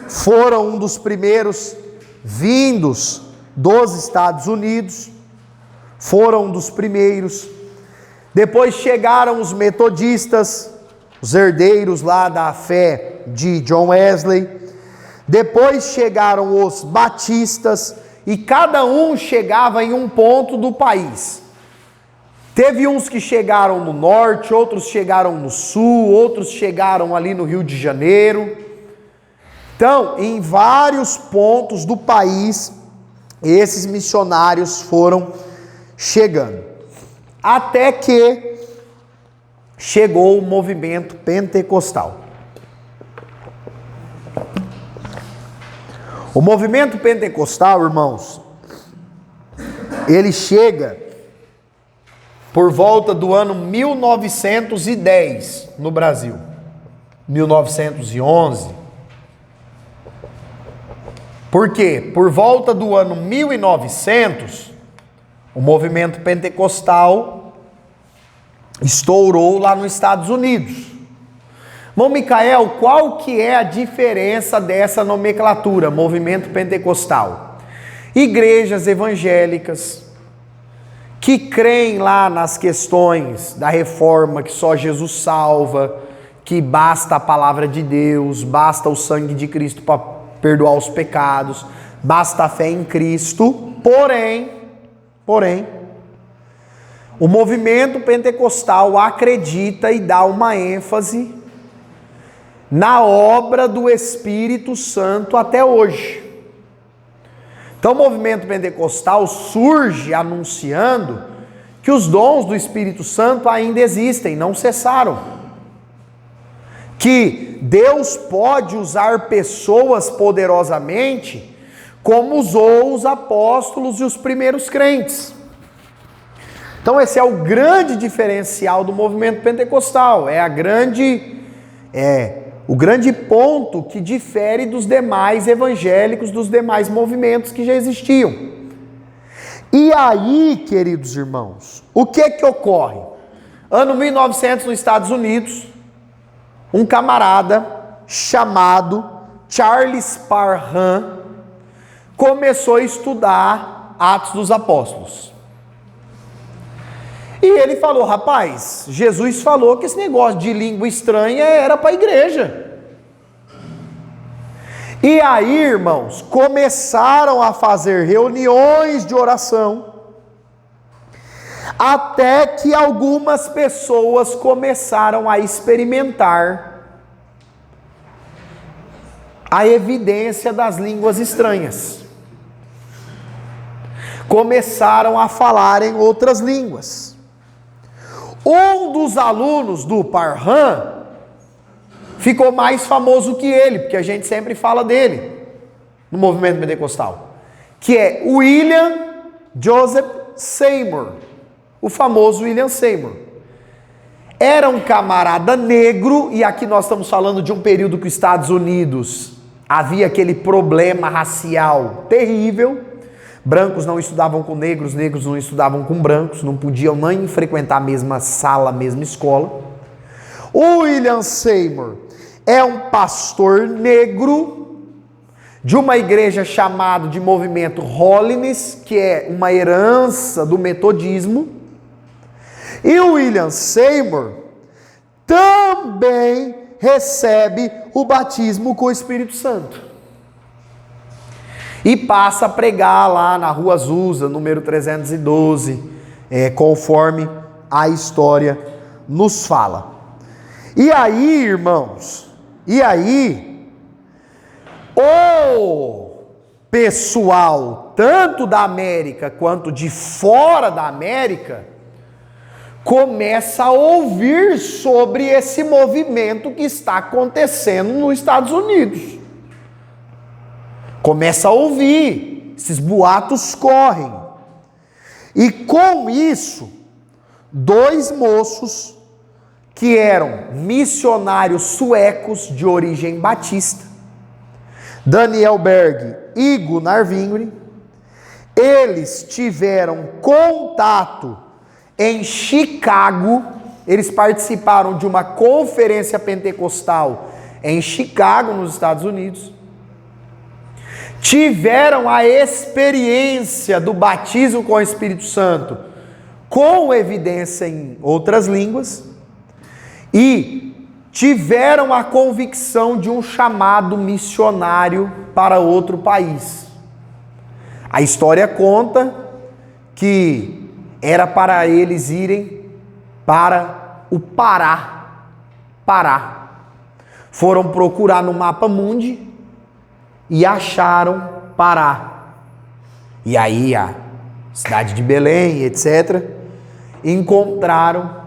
foram um dos primeiros vindos dos Estados Unidos, foram um dos primeiros. Depois chegaram os metodistas, os herdeiros lá da fé de John Wesley. Depois chegaram os batistas, e cada um chegava em um ponto do país. Teve uns que chegaram no norte, outros chegaram no sul, outros chegaram ali no Rio de Janeiro. Então, em vários pontos do país, esses missionários foram chegando. Até que chegou o movimento pentecostal. O movimento pentecostal, irmãos, ele chega por volta do ano 1910 no Brasil. 1911. Por quê? Por volta do ano 1900, o movimento pentecostal estourou lá nos Estados Unidos. Irmão Micael, qual que é a diferença dessa nomenclatura, movimento pentecostal? Igrejas evangélicas que creem lá nas questões da reforma, que só Jesus salva, que basta a palavra de Deus, basta o sangue de Cristo para perdoar os pecados, basta a fé em Cristo. Porém, o movimento pentecostal acredita e dá uma ênfase na obra do Espírito Santo até hoje. Então o movimento pentecostal surge anunciando que os dons do Espírito Santo ainda existem, não cessaram. Que Deus pode usar pessoas poderosamente, como usou os apóstolos e os primeiros crentes. Então esse é o grande diferencial do movimento pentecostal, o grande ponto que difere dos demais evangélicos, dos demais movimentos que já existiam. E aí, queridos irmãos, o que ocorre? Ano 1900 nos Estados Unidos, um camarada chamado Charles Parham começou a estudar Atos dos Apóstolos. E ele falou, rapaz, Jesus falou que esse negócio de língua estranha era para a igreja. E aí, irmãos, começaram a fazer reuniões de oração, até que algumas pessoas começaram a experimentar a evidência das línguas estranhas. Começaram a falar em outras línguas. Um dos alunos do Parham ficou mais famoso que ele, porque a gente sempre fala dele no movimento pentecostal, que é William Joseph Seymour, o famoso William Seymour. Era um camarada negro, e aqui nós estamos falando de um período que os Estados Unidos havia aquele problema racial terrível. Brancos não estudavam com negros, negros não estudavam com brancos, não podiam nem frequentar a mesma sala, a mesma escola. O William Seymour é um pastor negro de uma igreja chamada de Movimento Holiness, que é uma herança do metodismo. E o William Seymour também recebe o batismo com o Espírito Santo. E passa a pregar lá na Rua Azusa, número 312, conforme a história nos fala. E aí, irmãos, o pessoal, tanto da América quanto de fora da América, começa a ouvir sobre esse movimento que está acontecendo nos Estados Unidos. Começa a ouvir, esses boatos correm. E com isso, dois moços que eram missionários suecos de origem batista, Daniel Berg e Gunnar Wingren, eles tiveram contato em Chicago. Eles participaram de uma conferência pentecostal em Chicago, nos Estados Unidos. Tiveram a experiência do batismo com o Espírito Santo, com evidência em outras línguas, e tiveram a convicção de um chamado missionário para outro país. A história conta que era para eles irem para o Pará. Foram procurar no mapa mundi e acharam Pará. E aí a cidade de Belém, etc., encontraram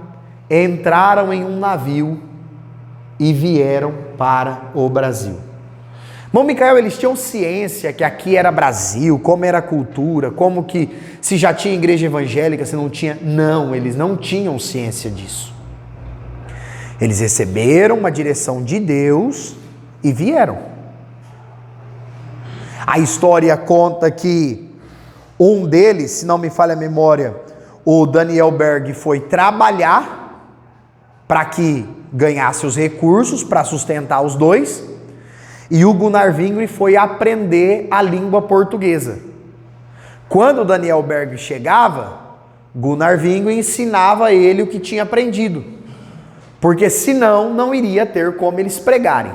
entraram em um navio e vieram para o Brasil. Irmão Micael, eles tinham ciência que aqui era Brasil, como era a cultura, como que se já tinha igreja evangélica, se não tinha. Não, eles não tinham ciência disso. Eles receberam uma direção de Deus e vieram. A história conta que um deles, se não me falha a memória, o Daniel Berg foi trabalhar para que ganhasse os recursos para sustentar os dois. E o Gunnar Wingre foi aprender a língua portuguesa. Quando o Daniel Berg chegava, Gunnar Wingre ensinava a ele o que tinha aprendido. Porque senão não iria ter como eles pregarem.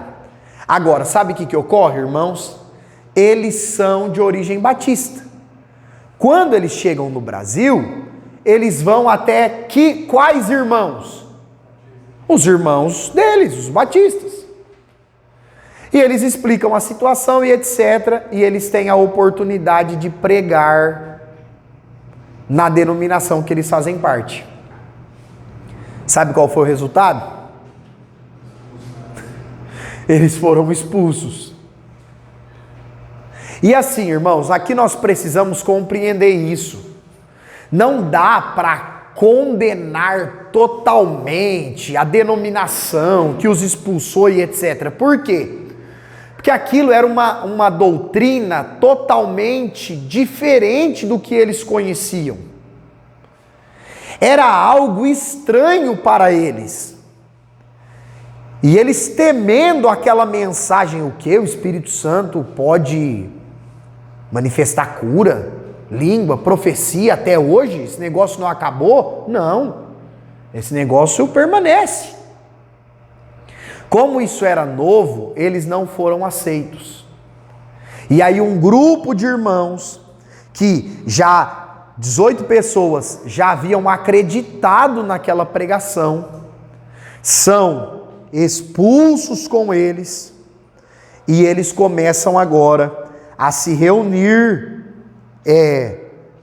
Agora, sabe o que ocorre, irmãos? Eles são de origem batista. Quando eles chegam no Brasil, eles vão até quais irmãos? Os irmãos deles, os batistas. E eles explicam a situação e etc. E eles têm a oportunidade de pregar na denominação que eles fazem parte. Sabe qual foi o resultado? Eles foram expulsos. E assim, irmãos, aqui nós precisamos compreender isso. Não dá para condenar totalmente a denominação que os expulsou e etc. Por quê? Porque aquilo era uma doutrina totalmente diferente do que eles conheciam. Era algo estranho para eles. E eles temendo aquela mensagem, o que? O Espírito Santo pode manifestar cura, língua, profecia até hoje? Esse negócio não acabou? Não. Esse negócio permanece. Como isso era novo, eles não foram aceitos. E aí um grupo de irmãos, que já 18 pessoas já haviam acreditado naquela pregação, são expulsos com eles, e eles começam agora a se reunir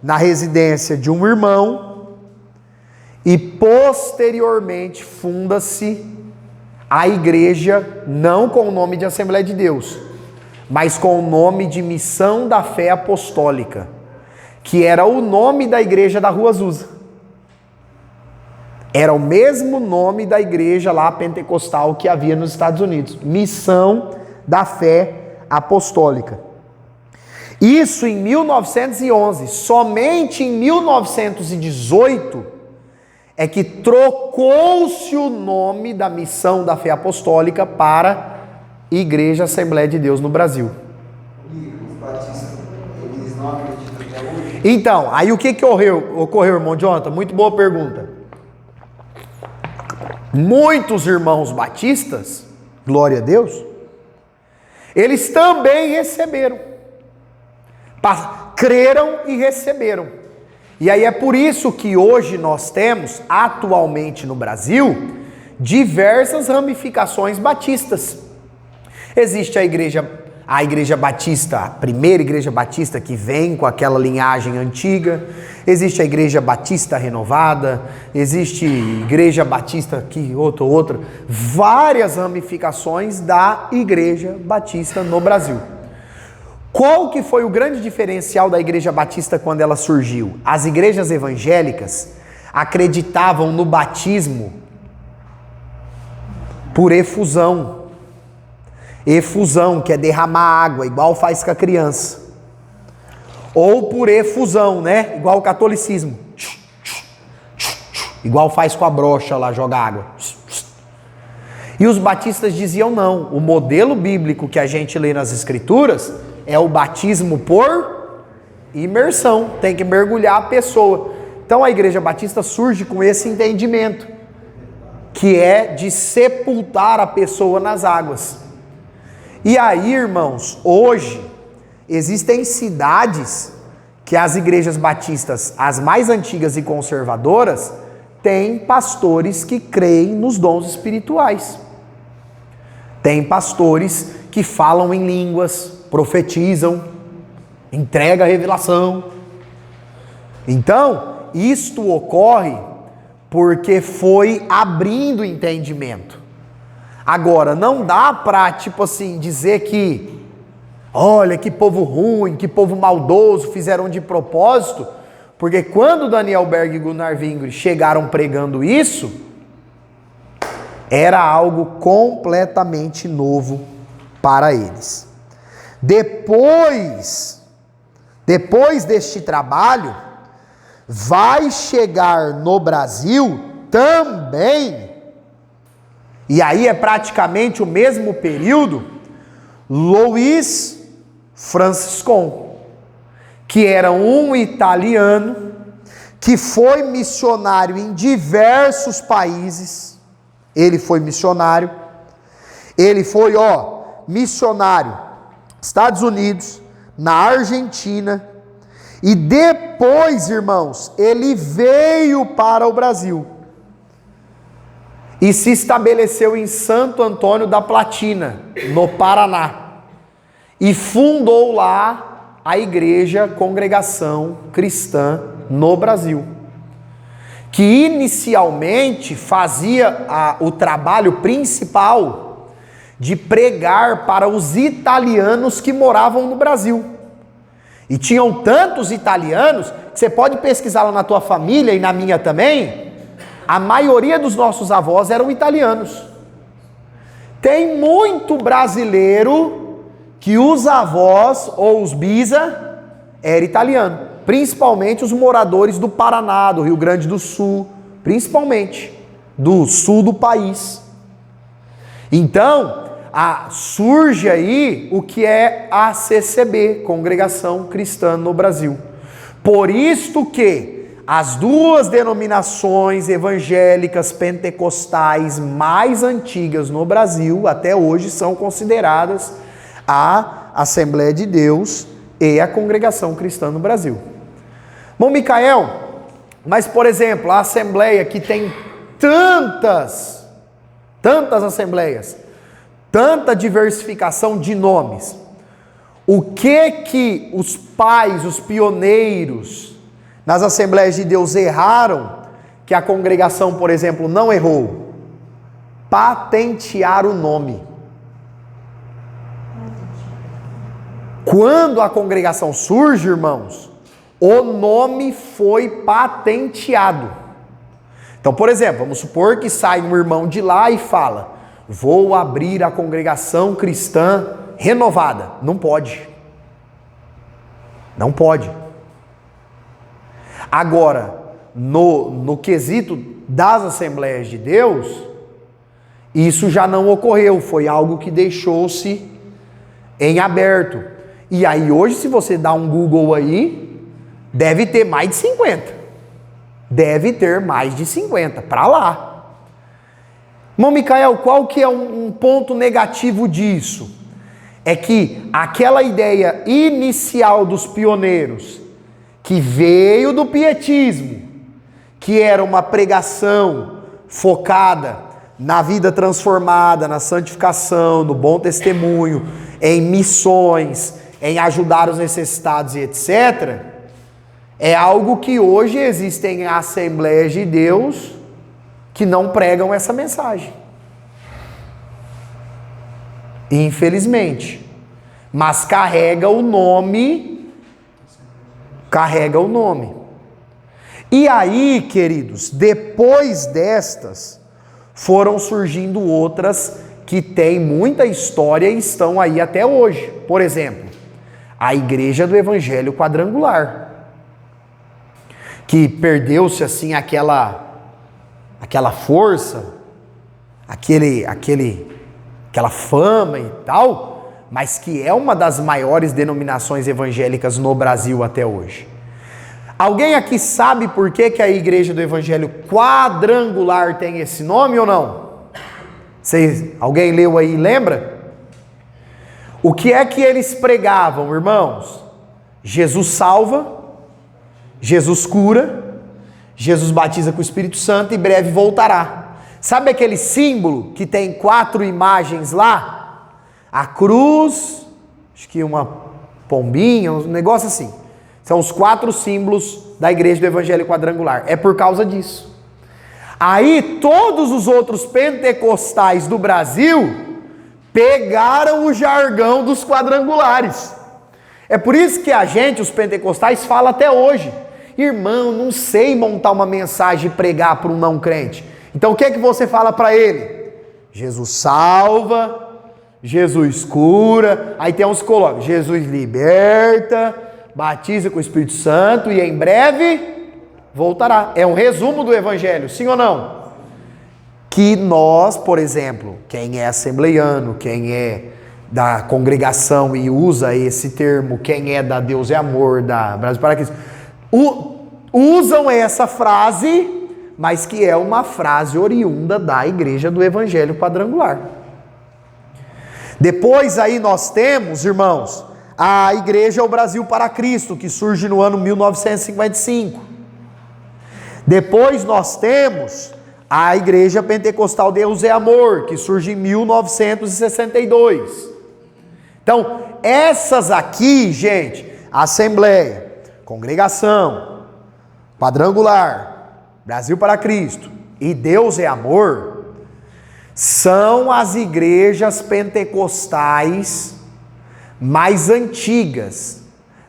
na residência de um irmão, e posteriormente funda-se a igreja, não com o nome de Assembleia de Deus, mas com o nome de Missão da Fé Apostólica, que era o nome da igreja da Rua Azusa. Era o mesmo nome da igreja lá pentecostal que havia nos Estados Unidos, Missão da Fé Apostólica. Isso em 1911, somente em 1918 é que trocou-se o nome da Missão da Fé Apostólica para Igreja Assembleia de Deus no Brasil. Os batistas, eles não acreditam até hoje? Então, aí o que ocorreu, irmão Jonathan? Muito boa pergunta. Muitos irmãos batistas, glória a Deus, eles também receberam. Creram e receberam. E aí é por isso que hoje nós temos, atualmente no Brasil, diversas ramificações batistas. Existe a igreja batista, a primeira igreja batista que vem com aquela linhagem antiga. Existe a igreja batista renovada. Existe igreja batista que outra. Várias ramificações da igreja batista no Brasil. Qual que foi o grande diferencial da igreja batista quando ela surgiu? As igrejas evangélicas acreditavam no batismo por efusão. Efusão, que é derramar água, igual faz com a criança. Ou por efusão, né? Igual o catolicismo. Igual faz com a brocha lá, joga água. E os batistas diziam não. O modelo bíblico que a gente lê nas escrituras é o batismo por imersão. Tem que mergulhar a pessoa. Então a igreja batista surge com esse entendimento, que é de sepultar a pessoa nas águas. E aí, irmãos, hoje existem cidades que as igrejas batistas, as mais antigas e conservadoras, têm pastores que creem nos dons espirituais. Tem pastores que falam em línguas, profetizam, entregam a revelação. Então, isto ocorre porque foi abrindo o entendimento. Agora, não dá para, tipo assim, dizer que, olha, que povo ruim, que povo maldoso, fizeram de propósito, porque quando Daniel Berg e Gunnar Wingre chegaram pregando isso, era algo completamente novo para eles. Depois deste trabalho, vai chegar no Brasil também, e aí é praticamente o mesmo período, Louis Franciscon, que era um italiano que foi missionário em diversos países. Ele foi missionário, missionário Estados Unidos, na Argentina, e depois, irmãos, ele veio para o Brasil e se estabeleceu em Santo Antônio da Platina, no Paraná, e fundou lá a Igreja Congregação Cristã no Brasil, que inicialmente fazia o trabalho principal de pregar para os italianos que moravam no Brasil. E tinham tantos italianos, que você pode pesquisar lá na tua família e na minha também, a maioria dos nossos avós eram italianos. Tem muito brasileiro que os avós ou os bisa era italiano, principalmente os moradores do Paraná, do Rio Grande do Sul, principalmente do sul do país. Então, surge aí o que é a CCB, Congregação Cristã no Brasil. Por isto que as duas denominações evangélicas pentecostais mais antigas no Brasil, até hoje, são consideradas a Assembleia de Deus e a Congregação Cristã no Brasil. Bom, Micael, mas por exemplo, a Assembleia que tem tantas assembleias, tanta diversificação de nomes, o que os pais, os pioneiros nas Assembleias de Deus erraram, que a congregação, por exemplo, não errou? Patentear o nome. Quando a congregação surge, irmãos, o nome foi patenteado. Então, por exemplo, vamos supor que sai um irmão de lá e fala: vou abrir a Congregação Cristã Renovada. Não pode. Não pode. Agora, no quesito das Assembleias de Deus, isso já não ocorreu. Foi algo que deixou-se em aberto. E aí hoje, se você dá um Google aí, deve ter mais de 50. Deve ter mais de 50. Para lá. Irmão Micael, qual que é um ponto negativo disso? É que aquela ideia inicial dos pioneiros, que veio do pietismo, que era uma pregação focada na vida transformada, na santificação, no bom testemunho, em missões, em ajudar os necessitados e etc., é algo que hoje existem Assembleias de Deus que não pregam essa mensagem. Infelizmente. Mas carrega o nome. E aí, queridos, depois destas, foram surgindo outras que têm muita história e estão aí até hoje. Por exemplo, a Igreja do Evangelho Quadrangular, que perdeu-se assim aquela força, aquela fama e tal, mas que é uma das maiores denominações evangélicas no Brasil até hoje. Alguém aqui sabe por que a Igreja do Evangelho Quadrangular tem esse nome ou não? Alguém leu aí e lembra? O que é que eles pregavam, irmãos? Jesus salva, Jesus cura, Jesus batiza com o Espírito Santo e breve voltará. Sabe aquele símbolo que tem 4 imagens lá? A cruz, acho que uma pombinha, um negócio assim. São os 4 símbolos da Igreja do Evangelho Quadrangular. É por causa disso. Aí todos os outros pentecostais do Brasil pegaram o jargão dos quadrangulares. É por isso que a gente, os pentecostais, fala até hoje: irmão, não sei montar uma mensagem e pregar para um não crente. Então o que é que você fala para ele? Jesus salva, Jesus cura, aí tem uns que colocam: Jesus liberta, batiza com o Espírito Santo e em breve voltará. É um resumo do evangelho, sim ou não? Que nós, por exemplo, quem é assembleiano, quem é da congregação e usa esse termo, quem é da Deus é Amor, da Brasil para Cristo, usam essa frase, mas que é uma frase oriunda da igreja do Evangelho Quadrangular. Depois aí nós temos, irmãos, a Igreja O Brasil para Cristo, que surge no ano 1955. Depois nós temos a Igreja Pentecostal Deus é Amor, que surge em 1962. Então, essas aqui, gente, Assembleia, Congregação, Quadrangular, Brasil para Cristo e Deus é Amor, são as igrejas pentecostais mais antigas,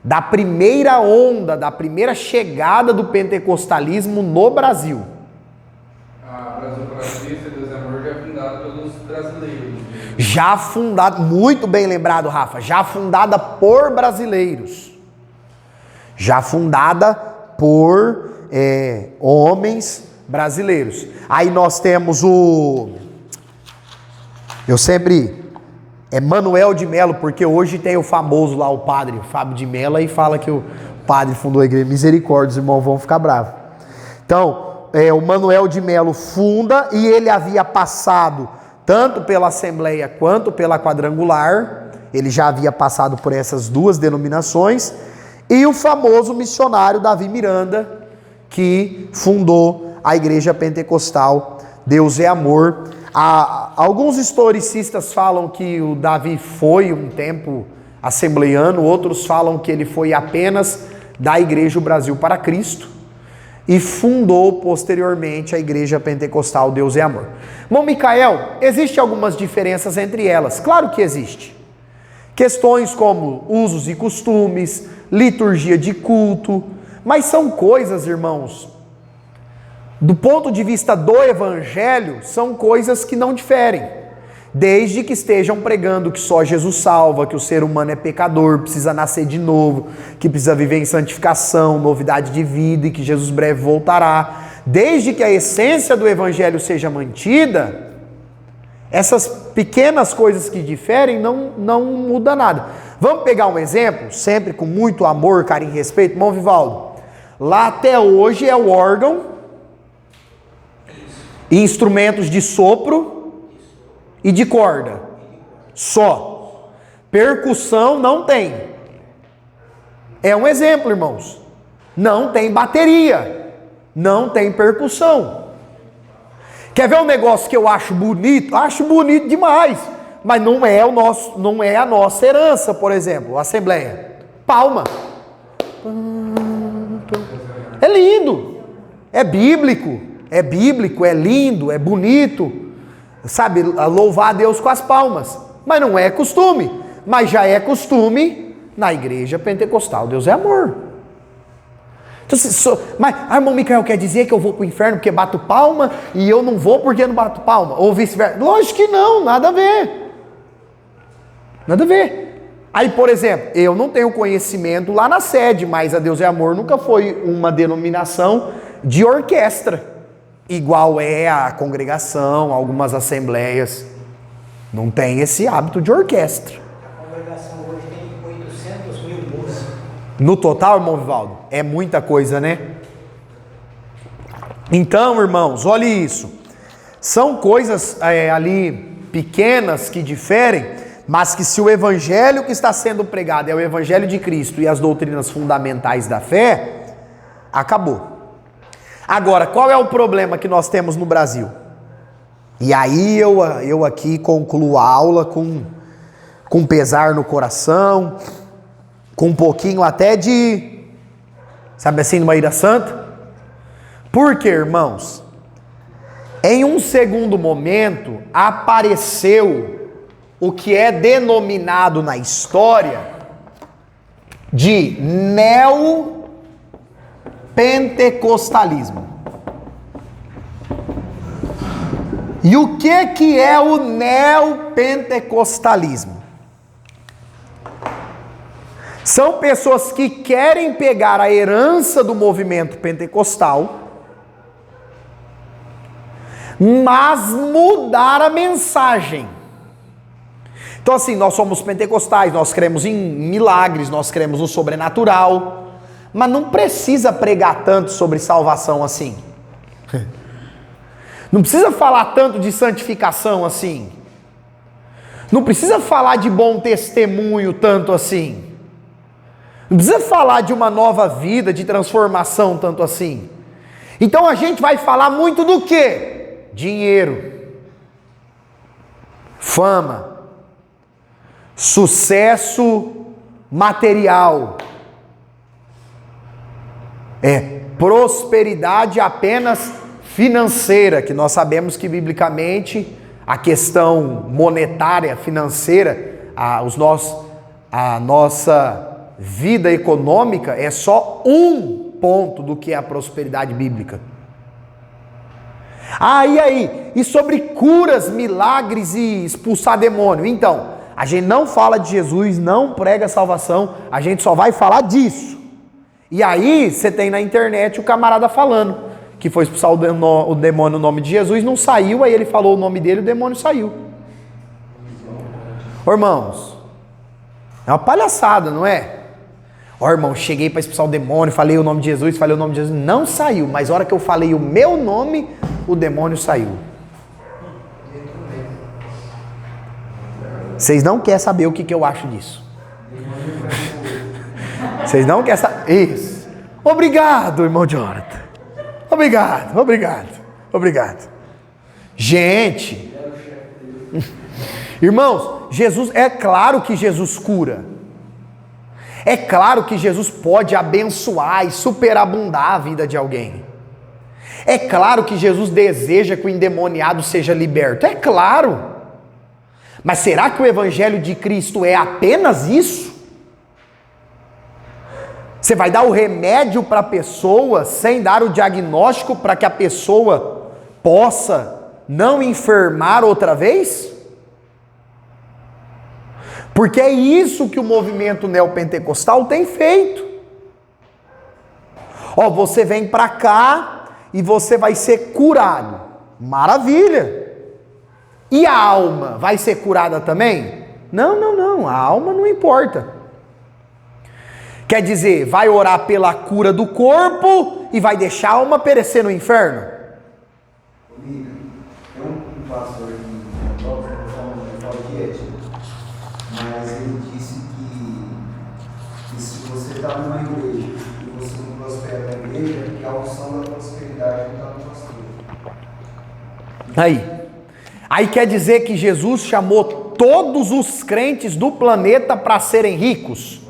da primeira onda, da primeira chegada do pentecostalismo no Brasil. A Brasil para Cristo e Deus é Amor já é fundada pelos brasileiros. Já fundada, muito bem lembrado, Rafa, já fundada por brasileiros. Já fundada por homens brasileiros. Aí nós temos Manuel de Melo, porque hoje tem o famoso lá, o padre Fábio de Mello, e fala que o padre fundou a igreja. Misericórdia, os irmãos vão ficar bravos. Então, o Manuel de Melo funda, e ele havia passado tanto pela Assembleia quanto pela Quadrangular, ele já havia passado por essas duas denominações, e o famoso missionário Davi Miranda, que fundou a Igreja Pentecostal Deus é Amor. Alguns historicistas falam que o Davi foi um tempo assembleiano, outros falam que ele foi apenas da Igreja Brasil para Cristo e fundou posteriormente a Igreja Pentecostal Deus é Amor. Irmão Micael, existem algumas diferenças entre elas, claro que existe. Questões como usos e costumes, liturgia de culto, mas são coisas, irmãos, do ponto de vista do Evangelho, são coisas que não diferem. Desde que estejam pregando que só Jesus salva, que o ser humano é pecador, precisa nascer de novo, que precisa viver em santificação, novidade de vida e que Jesus breve voltará. Desde que a essência do Evangelho seja mantida, essas pequenas coisas que diferem não muda nada. Vamos pegar um exemplo, sempre com muito amor, carinho e respeito. Irmão Vivaldo, lá até hoje é o órgão, instrumentos de sopro e de corda, só. Percussão não tem. É um exemplo, irmãos. Não tem bateria, não tem percussão. Quer ver um negócio que eu acho bonito? Acho bonito demais, mas não é a nossa herança, por exemplo, a Assembleia. Palma. É lindo, é bíblico, é lindo, é bonito, sabe, louvar a Deus com as palmas, mas não é costume, mas já é costume na Igreja Pentecostal Deus é Amor. Então, mas irmão Micael, quer dizer que eu vou para o inferno porque bato palma e eu não vou porque não bato palma, ou vice-versa? Lógico que não, nada a ver, nada a ver. Aí, por exemplo, eu não tenho conhecimento lá na sede, mas a Deus é Amor nunca foi uma denominação de orquestra, igual é a congregação, algumas assembleias. Não tem esse hábito de orquestra. A congregação hoje tem 800 mil músicos. No total, irmão Vivaldo, é muita coisa, né? Então, irmãos, olhe isso. São coisas ali pequenas que diferem, mas que se o evangelho que está sendo pregado é o evangelho de Cristo e as doutrinas fundamentais da fé, acabou. Agora, qual é o problema que nós temos no Brasil? E aí eu aqui concluo a aula com pesar no coração, com um pouquinho até sabe assim, numa ira santa. Por quê, irmãos? Em um segundo momento, apareceu o que é denominado na história de neopentecostalismo. E o que é o neopentecostalismo? São pessoas que querem pegar a herança do movimento pentecostal, mas mudar a mensagem. Então assim, nós somos pentecostais, nós cremos em milagres, nós cremos no sobrenatural, mas não precisa pregar tanto sobre salvação assim. Não precisa falar tanto de santificação assim. Não precisa falar de bom testemunho tanto assim. Não precisa falar de uma nova vida, de transformação tanto assim. Então a gente vai falar muito do quê? Dinheiro, fama, sucesso material, prosperidade apenas financeira, que nós sabemos que biblicamente a questão monetária, financeira, a nossa vida econômica é só um ponto do que é a prosperidade bíblica. E aí? E sobre curas, milagres e expulsar demônio? Então, a gente não fala de Jesus, não prega salvação, a gente só vai falar disso. E aí, você tem na internet o camarada falando que foi expulsar o demônio no nome de Jesus, não saiu, aí ele falou o nome dele, o demônio saiu. Irmãos, é uma palhaçada, não é? Irmão, cheguei para expulsar o demônio, falei o nome de Jesus, não saiu, mas a hora que eu falei o meu nome, o demônio saiu. Vocês não querem saber o que eu acho disso. Vocês não querem saber. Isso. Obrigado, irmão Jonathan. Obrigado. Gente, irmãos, Jesus, é claro que Jesus cura. É claro que Jesus pode abençoar e superabundar a vida de alguém. É claro que Jesus deseja que o endemoniado seja liberto. É claro. Mas será que o Evangelho de Cristo é apenas isso? Você vai dar o remédio para a pessoa sem dar o diagnóstico para que a pessoa possa não enfermar outra vez? Porque é isso que o movimento neopentecostal tem feito. Você vem para cá e você vai ser curado. Maravilha! E a alma vai ser curada também? Não, a alma não importa. Quer dizer, vai orar pela cura do corpo e vai deixar a alma perecer no inferno? Tem um pastor aqui em Paulo, não fala de ética, mas ele disse que se você está numa igreja e você não prospera na igreja, que a unção da prosperidade não está no pastor. Aí quer dizer que Jesus chamou todos os crentes do planeta para serem ricos?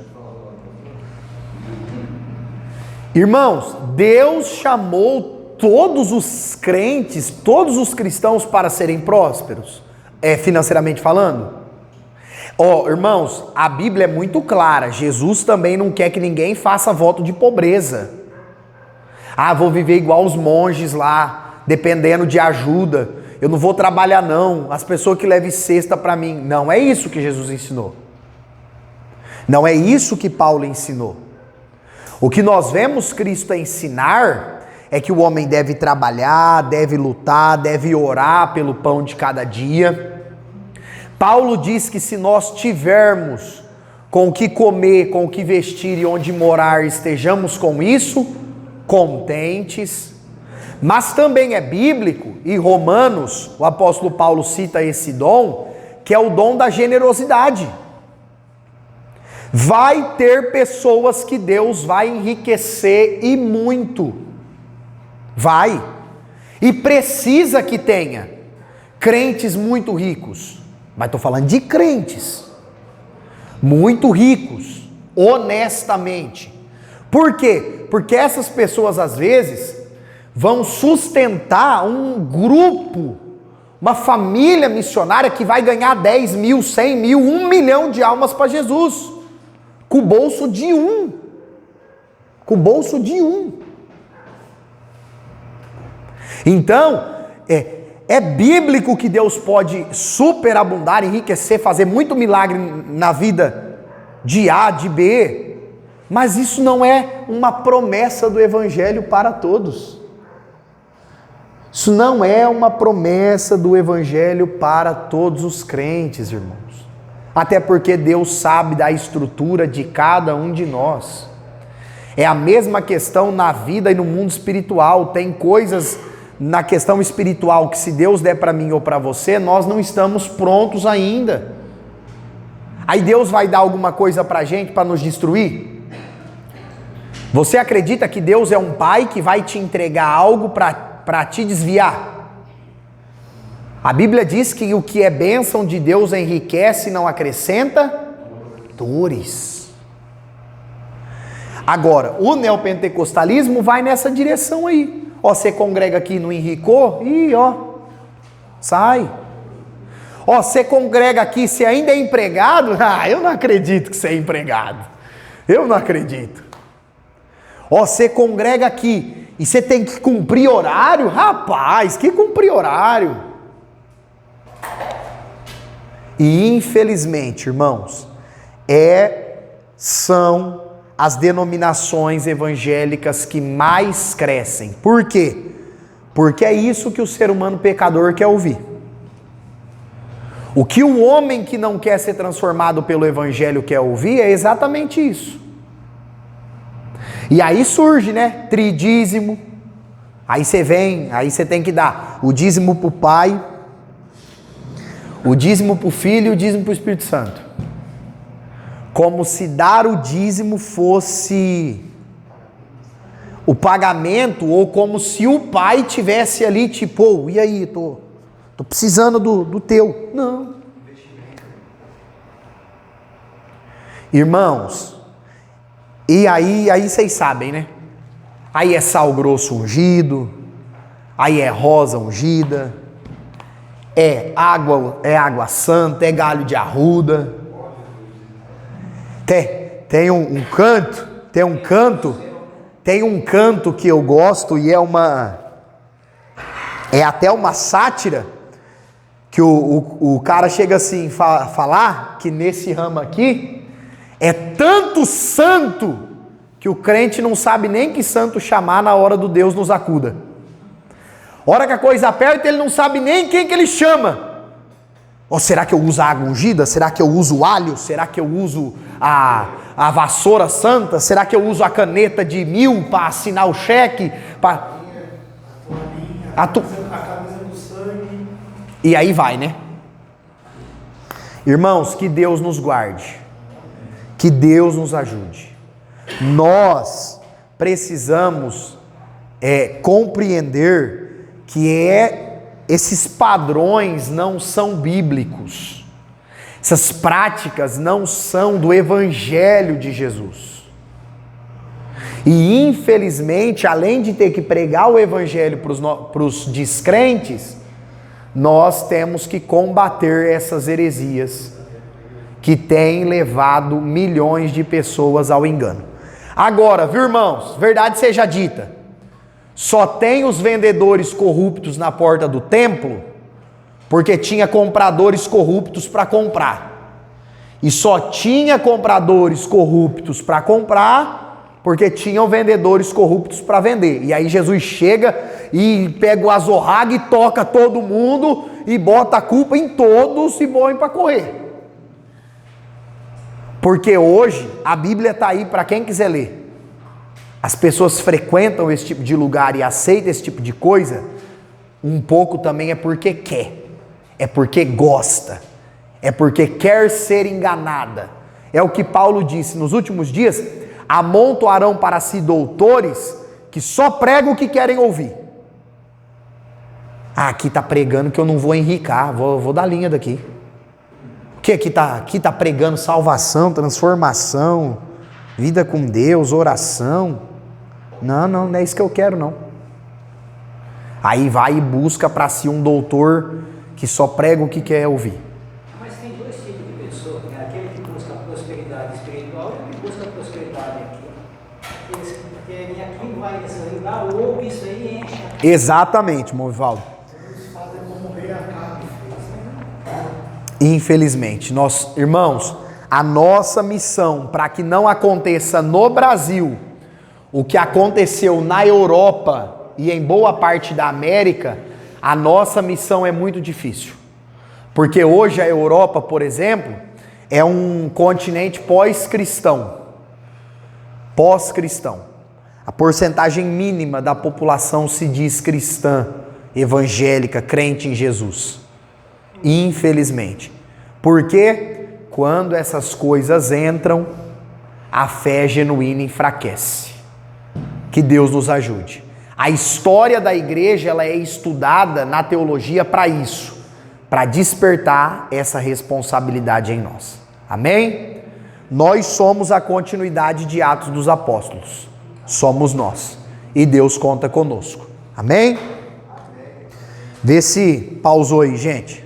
Irmãos, Deus chamou todos os crentes, todos os cristãos para serem prósperos, financeiramente falando. Irmãos, a Bíblia é muito clara, Jesus também não quer que ninguém faça voto de pobreza. Vou viver igual os monges lá, dependendo de ajuda, eu não vou trabalhar não, as pessoas que levem cesta para mim. Não é isso que Jesus ensinou. Não é isso que Paulo ensinou. O que nós vemos Cristo ensinar é que o homem deve trabalhar, deve lutar, deve orar pelo pão de cada dia. Paulo diz que se nós tivermos com o que comer, com o que vestir e onde morar, estejamos com isso contentes. Mas também é bíblico, e Romanos, o apóstolo Paulo cita esse dom, que é o dom da generosidade. Vai ter pessoas que Deus vai enriquecer e muito. Vai. E precisa que tenha crentes muito ricos. Mas estou falando de crentes muito ricos, honestamente. Por quê? Porque essas pessoas às vezes vão sustentar um grupo, uma família missionária que vai ganhar 10 mil, 100 mil, 1 milhão de almas para Jesus, com o bolso de um. Com o bolso de um. Então, é bíblico que Deus pode superabundar, enriquecer, fazer muito milagre na vida de A, de B, mas isso não é uma promessa do Evangelho para todos. Isso não é uma promessa do Evangelho para todos os crentes, irmãos. Até porque Deus sabe da estrutura de cada um de nós. É a mesma questão na vida e no mundo espiritual. Tem coisas na questão espiritual que se Deus der para mim ou para você, nós não estamos prontos ainda. Aí Deus vai dar alguma coisa para a gente para nos destruir? Você acredita que Deus é um pai que vai te entregar algo para te desviar? A Bíblia diz que o que é bênção de Deus enriquece e não acrescenta dores. Agora, o neopentecostalismo vai nessa direção aí. Ó, você congrega aqui no enricou, sai. Ó, você congrega aqui, você ainda é empregado? Eu não acredito que você é empregado. Eu não acredito. Ó, você congrega aqui e você tem que cumprir horário? Rapaz, que cumprir horário? E infelizmente, irmãos, são as denominações evangélicas que mais crescem. Por quê? Porque é isso que o ser humano pecador quer ouvir. O que o homem que não quer ser transformado pelo Evangelho quer ouvir é exatamente isso. E aí surge, né? Tridízimo. Aí você tem que dar o dízimo para o Pai, o dízimo para o Filho e o dízimo para o Espírito Santo. Como se dar o dízimo fosse o pagamento, ou como se o Pai tivesse ali, tipo, e aí, tô precisando do teu. Não. Irmãos, e aí vocês sabem, né? Aí é sal grosso ungido, aí é rosa ungida, é água santa, é galho de arruda. Tem um canto que eu gosto e é até uma sátira, que o cara chega assim, falar que nesse ramo aqui é tanto santo que o crente não sabe nem que santo chamar na hora do Deus nos acuda. Hora que a coisa aperta, ele não sabe nem quem que ele chama. Ou será que eu uso a água ungida? Será que eu uso o alho? Será que eu uso a vassoura santa? Será que eu uso a caneta de 1000 para assinar o cheque? A camisa do sangue. E aí vai, né? Irmãos, que Deus nos guarde. Que Deus nos ajude. Nós precisamos compreender que esses padrões não são bíblicos. Essas práticas não são do Evangelho de Jesus. E infelizmente, além de ter que pregar o Evangelho para os descrentes, nós temos que combater essas heresias que têm levado milhões de pessoas ao engano. Agora, viu, irmãos, verdade seja dita, só tem os vendedores corruptos na porta do templo porque tinha compradores corruptos para comprar. E só tinha compradores corruptos para comprar porque tinham vendedores corruptos para vender. E aí Jesus chega e pega o azorrague e toca todo mundo e bota a culpa em todos e põe para correr. Porque hoje a Bíblia está aí para quem quiser ler. As pessoas frequentam esse tipo de lugar e aceitam esse tipo de coisa, um pouco também é porque quer, é porque gosta, é porque quer ser enganada. É o que Paulo disse: nos últimos dias amontoarão para si doutores que só pregam o que querem ouvir. Aqui está pregando que eu não vou enricar, vou dar linha daqui. O que aqui tá pregando salvação, transformação, vida com Deus, oração. Não é isso que eu quero, não. Aí vai e busca para si um doutor que só prega o que quer ouvir. Mas tem dois tipos de pessoa, né? Aquele que busca prosperidade espiritual e o que busca prosperidade aqui. Aqueles que querem aqui, vai nesse lugar, ouve isso aí e enche. Exatamente, Movivaldo. Eles fazem como o rei Acabe fez. Infelizmente, nós, irmãos, a nossa missão para que não aconteça no Brasil o que aconteceu na Europa e em boa parte da América, a nossa missão é muito difícil. Porque hoje a Europa, por exemplo, é um continente pós-cristão. Pós-cristão. A porcentagem mínima da população se diz cristã, evangélica, crente em Jesus. Infelizmente. Porque quando essas coisas entram, a fé genuína enfraquece. Que Deus nos ajude. A história da igreja ela é estudada na teologia para isso, para despertar essa responsabilidade em nós. Amém? Nós somos a continuidade de Atos dos Apóstolos. Somos nós. E Deus conta conosco. Amém? Vê se pausou aí, gente.